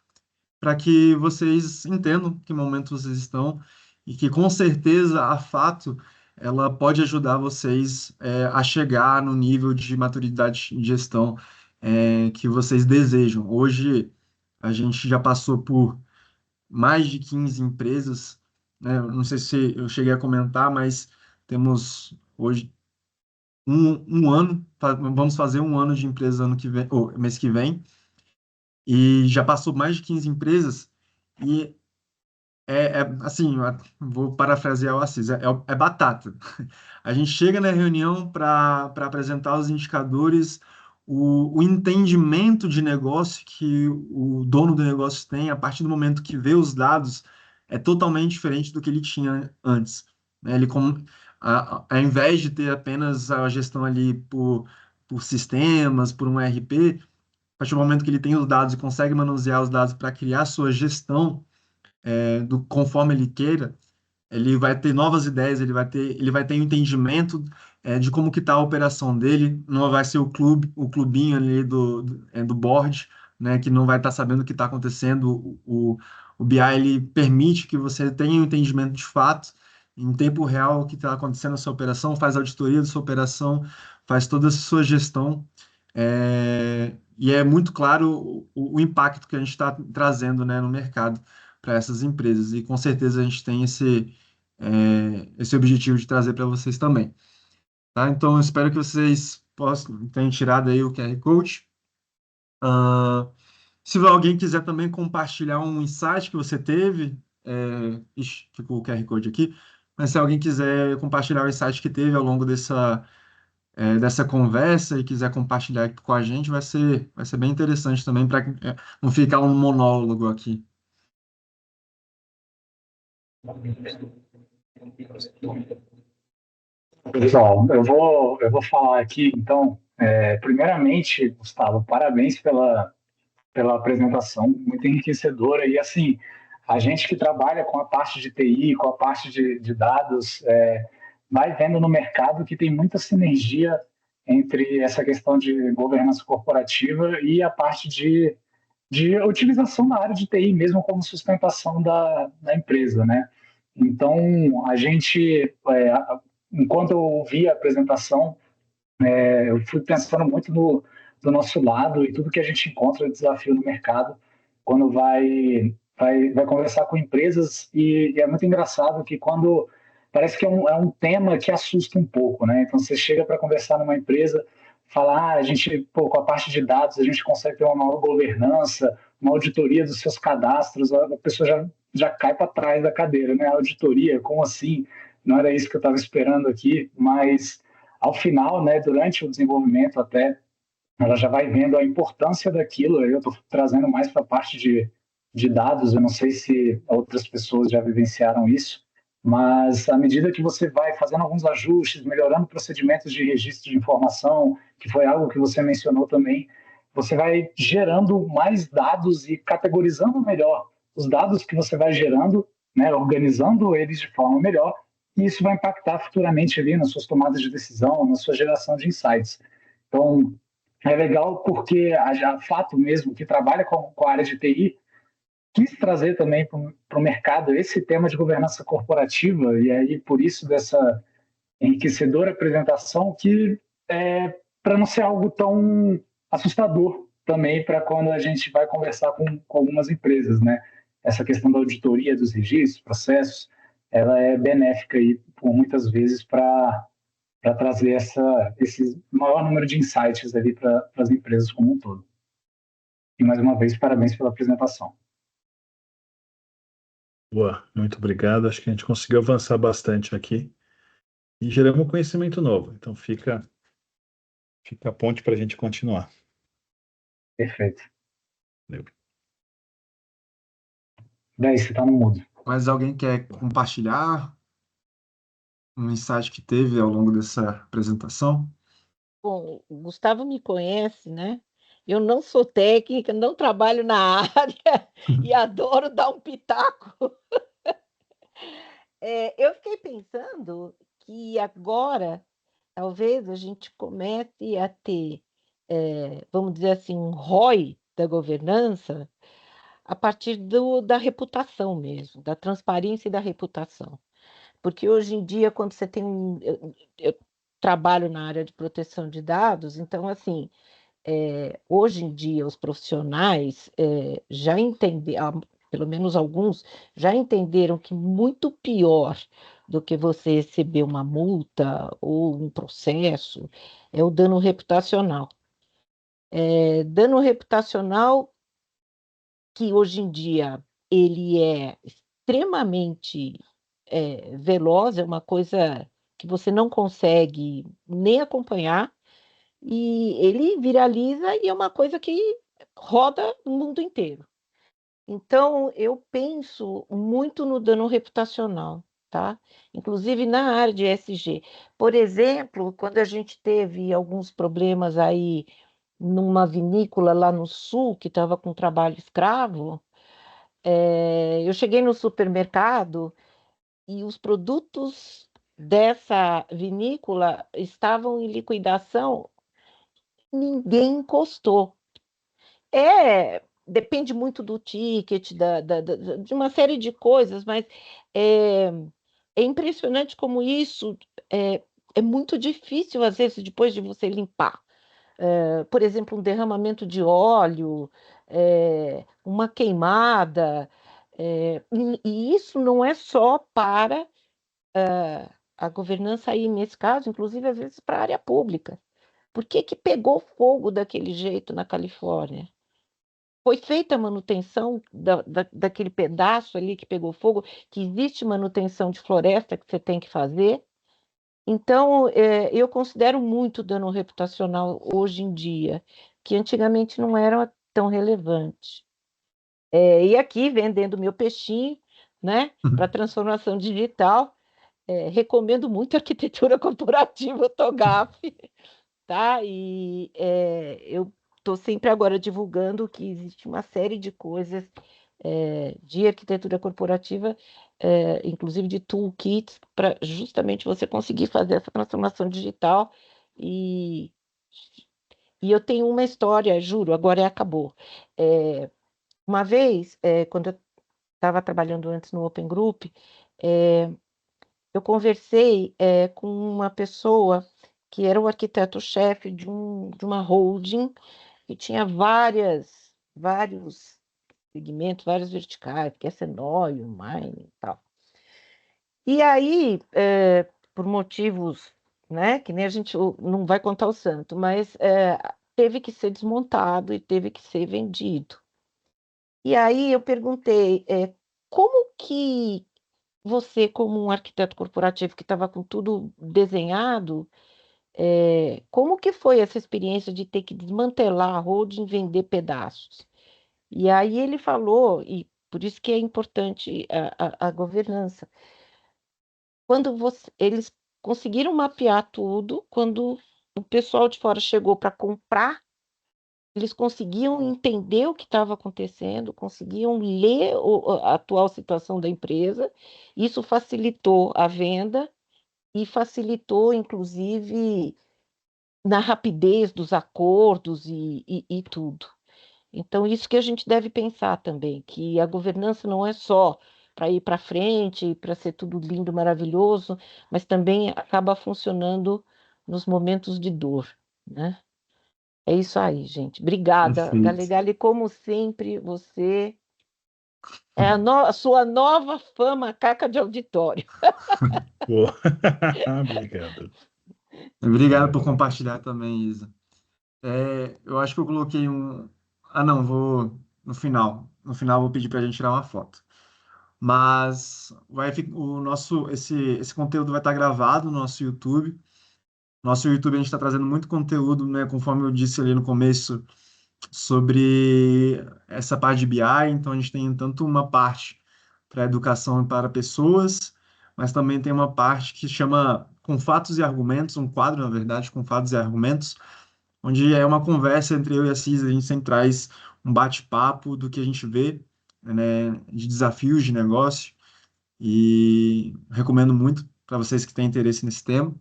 para que vocês entendam que momento vocês estão, e que com certeza a Fato ela pode ajudar vocês a chegar no nível de maturidade de gestão que vocês desejam. Hoje a gente já passou por mais de 15 empresas, né? Não sei se eu cheguei a comentar, mas temos hoje um ano, vamos fazer um ano de empresa ano que vem, ou mês que vem, e já passou mais de 15 empresas, e assim, eu vou parafrasear o Assis, é batata. A gente chega na reunião para apresentar os indicadores, o entendimento de negócio que o dono do negócio tem, a partir do momento que vê os dados, é totalmente diferente do que ele tinha antes, né? Ao invés de ter apenas a gestão ali por sistemas, por um ERP, a partir do momento que ele tem os dados e consegue manusear os dados para criar sua gestão, conforme ele queira, ele vai ter novas ideias, ele vai ter um entendimento de como que está a operação dele. Não vai ser o clubinho ali do board, né, que não vai estar sabendo o que está acontecendo. O BI ele permite que você tenha um entendimento de fato, em tempo real, o que está acontecendo na sua operação, faz auditoria da sua operação, faz toda a sua gestão. E é muito claro o impacto que a gente está trazendo, né, no mercado para essas empresas. E com certeza a gente tem esse objetivo de trazer para vocês também. Tá? Então, eu espero que vocês possam tenham tirado aí o QR Code. Ah, se alguém quiser também compartilhar um insight que você teve, ixi, ficou o QR Code aqui, mas se alguém quiser compartilhar o insight que teve ao longo dessa conversa e quiser compartilhar aqui com a gente, vai ser bem interessante também, para não ficar um monólogo aqui. Pessoal, eu vou falar aqui, então, primeiramente, Gustavo, parabéns pela apresentação, muito enriquecedora, e assim, a gente que trabalha com a parte de TI, com a parte de dados, vai vendo no mercado que tem muita sinergia entre essa questão de governança corporativa e a parte de utilização da área de TI, mesmo como sustentação da empresa, né? Então, a gente, enquanto eu ouvi a apresentação, eu fui pensando muito do nosso lado e tudo que a gente encontra de desafio no mercado quando vai conversar com empresas, e é muito engraçado que quando parece que é um tema que assusta um pouco, né? Então você chega para conversar numa empresa, falar, a gente, pô, com a parte de dados a gente consegue ter uma maior governança, uma auditoria dos seus cadastros, a pessoa já cai para trás da cadeira, né? Auditoria, como assim? Não era isso que eu estava esperando aqui, mas ao final, né, durante o desenvolvimento até, ela já vai vendo a importância daquilo. Eu estou trazendo mais para a parte de dados, eu não sei se outras pessoas já vivenciaram isso, mas à medida que você vai fazendo alguns ajustes, melhorando procedimentos de registro de informação, que foi algo que você mencionou também, você vai gerando mais dados e categorizando melhor os dados que você vai gerando, né, organizando eles de forma melhor, e isso vai impactar futuramente ali nas suas tomadas de decisão, na sua geração de insights. Então, é legal porque a Fato mesmo, que trabalha com a área de TI, quis trazer também para o mercado esse tema de governança corporativa, e aí por isso dessa enriquecedora apresentação, que para não ser algo tão assustador também para quando a gente vai conversar com algumas empresas, né? Essa questão da auditoria dos registros, processos, ela é benéfica aí, por muitas vezes para trazer esse maior número de insights ali para as empresas como um todo. E mais uma vez, parabéns pela apresentação. Boa, muito obrigado. Acho que a gente conseguiu avançar bastante aqui e geramos um conhecimento novo. Então fica a ponte para a gente continuar. Perfeito. Valeu. Daí, você está no mudo. Mas alguém quer compartilhar um insight que teve ao longo dessa apresentação? Bom, o Gustavo me conhece, né? Eu não sou técnica, não trabalho na área e adoro dar um pitaco. Eu fiquei pensando que agora talvez a gente comece a ter, vamos dizer assim, um ROI da governança a partir da reputação mesmo, da transparência e da reputação. Porque hoje em dia, quando você tem eu trabalho na área de proteção de dados, então, assim, hoje em dia, os profissionais já entenderam, pelo menos alguns, já entenderam que muito pior do que você receber uma multa ou um processo é o dano reputacional. Dano reputacional que hoje em dia ele é extremamente veloz, é uma coisa que você não consegue nem acompanhar, e ele viraliza e é uma coisa que roda o mundo inteiro. Então, eu penso muito no dano reputacional, tá? Inclusive na área de ESG. Por exemplo, quando a gente teve alguns problemas aí numa vinícola lá no sul, que estava com trabalho escravo, eu cheguei no supermercado e os produtos dessa vinícola estavam em liquidação, ninguém encostou. Depende muito do ticket, de uma série de coisas, mas é, é impressionante como isso é, é muito difícil, às vezes, depois de você limpar. Por exemplo, um derramamento de óleo, uma queimada, e isso não é só para a governança aí, nesse caso, inclusive, às vezes, para a área pública. Por que que pegou fogo daquele jeito na Califórnia? Foi feita a manutenção daquele pedaço ali que pegou fogo, que existe manutenção de floresta que você tem que fazer. Então, eu considero muito dano reputacional hoje em dia, que antigamente não era tão relevante. E aqui, vendendo meu peixinho, né, para transformação digital, recomendo muito a arquitetura corporativa TOGAF, tá? E eu estou sempre agora divulgando que existe uma série de coisas de arquitetura corporativa, inclusive de toolkits, para justamente você conseguir fazer essa transformação digital. E, e eu tenho uma história, juro, agora acabou. Uma vez, quando eu estava trabalhando antes no Open Group, eu conversei com uma pessoa que era o arquiteto-chefe de uma holding que tinha vários segmentos, vários verticais, que é Senóio, Mine e tal. E aí, por motivos, né, que nem a gente não vai contar o santo, mas teve que ser desmontado e teve que ser vendido. E aí eu perguntei, como que você, como um arquiteto corporativo que estava com tudo desenhado, como que foi essa experiência de ter que desmantelar a holding e vender pedaços? E aí ele falou, e por isso que é importante a governança, eles conseguiram mapear tudo, quando o pessoal de fora chegou para comprar, eles conseguiam entender o que estava acontecendo, conseguiam ler a atual situação da empresa. Isso facilitou a venda e facilitou, inclusive, na rapidez dos acordos e tudo. Então, isso que a gente deve pensar também, que a governança não é só para ir para frente, para ser tudo lindo, maravilhoso, mas também acaba funcionando nos momentos de dor, né? É isso aí, gente. Obrigada, Perfeito. Galegali, como sempre, você é a sua nova fã macaca de auditório. Boa. Obrigado. Obrigado por É, compartilhar também, Isa. Eu acho que eu coloquei um. Ah, não, vou no final. No final, vou pedir para a gente tirar uma foto. Mas o nosso esse conteúdo vai estar gravado no nosso YouTube. Nosso YouTube a gente está trazendo muito conteúdo, né? Conforme eu disse ali no começo, sobre essa parte de BI. Então a gente tem tanto uma parte para educação e para pessoas, mas também tem uma parte que chama Com Fatos e Argumentos, um quadro, na verdade, com fatos e argumentos, onde é uma conversa entre eu e a Cis, a gente sempre traz um bate-papo do que a gente vê, né, de desafios de negócio, e recomendo muito para vocês que têm interesse nesse tema.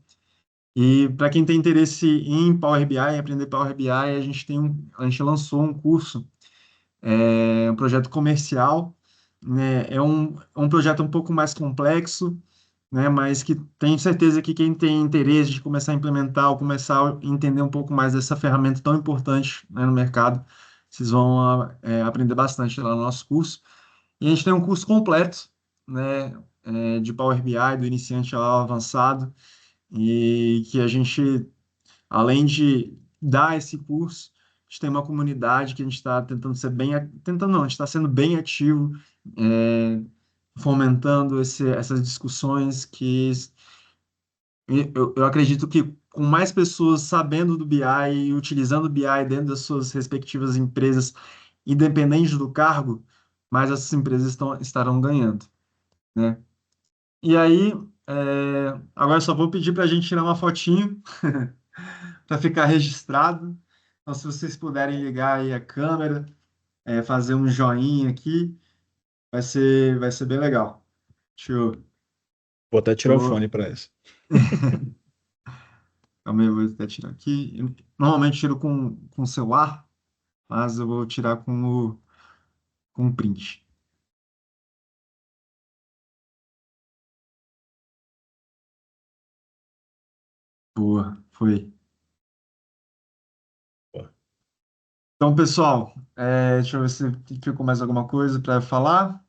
E para quem tem interesse em Power BI, em aprender Power BI, a gente lançou um curso, um projeto comercial, né? É um projeto um pouco mais complexo, né? Mas que tenho certeza que quem tem interesse de começar a implementar ou começar a entender um pouco mais dessa ferramenta tão importante, né, no mercado, vocês vão aprender bastante lá no nosso curso. E a gente tem um curso completo, né, de Power BI, do iniciante ao avançado, e que a gente, além de dar esse curso, a gente tem uma comunidade que a gente está tentando ser bem, tentando não, a gente está sendo bem ativo, é, fomentando essas discussões que eu acredito que com mais pessoas sabendo do BI e utilizando o BI dentro das suas respectivas empresas, independente do cargo, mais essas empresas estarão ganhando, né? E aí, agora eu só vou pedir para a gente tirar uma fotinho para ficar registrado. Então, se vocês puderem ligar aí a câmera, fazer um joinha aqui, vai ser bem legal. Deixa eu, vou até tirar o vou, fone para essa. calma aí, eu vou até tirar aqui. Eu normalmente tiro com o celular, mas eu vou tirar com o print. Boa, foi. Boa. Então, pessoal, deixa eu ver se ficou mais alguma coisa para falar.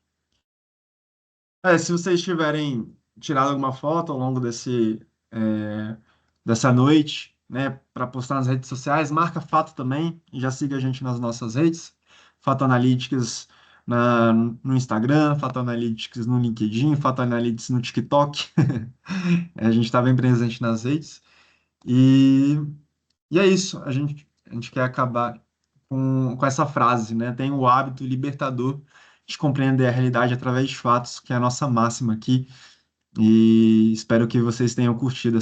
Se vocês tiverem tirado alguma foto ao longo dessa noite, né, para postar nas redes sociais, marca Fato também, e já siga a gente nas nossas redes, Fato Analytics no Instagram, Fato Analytics no LinkedIn, Fato Analytics no TikTok. A gente está bem presente nas redes. E, e é isso, a gente quer acabar com essa frase, né? Tem o hábito libertador de compreender a realidade através de fatos, que é a nossa máxima aqui. E espero que vocês tenham curtido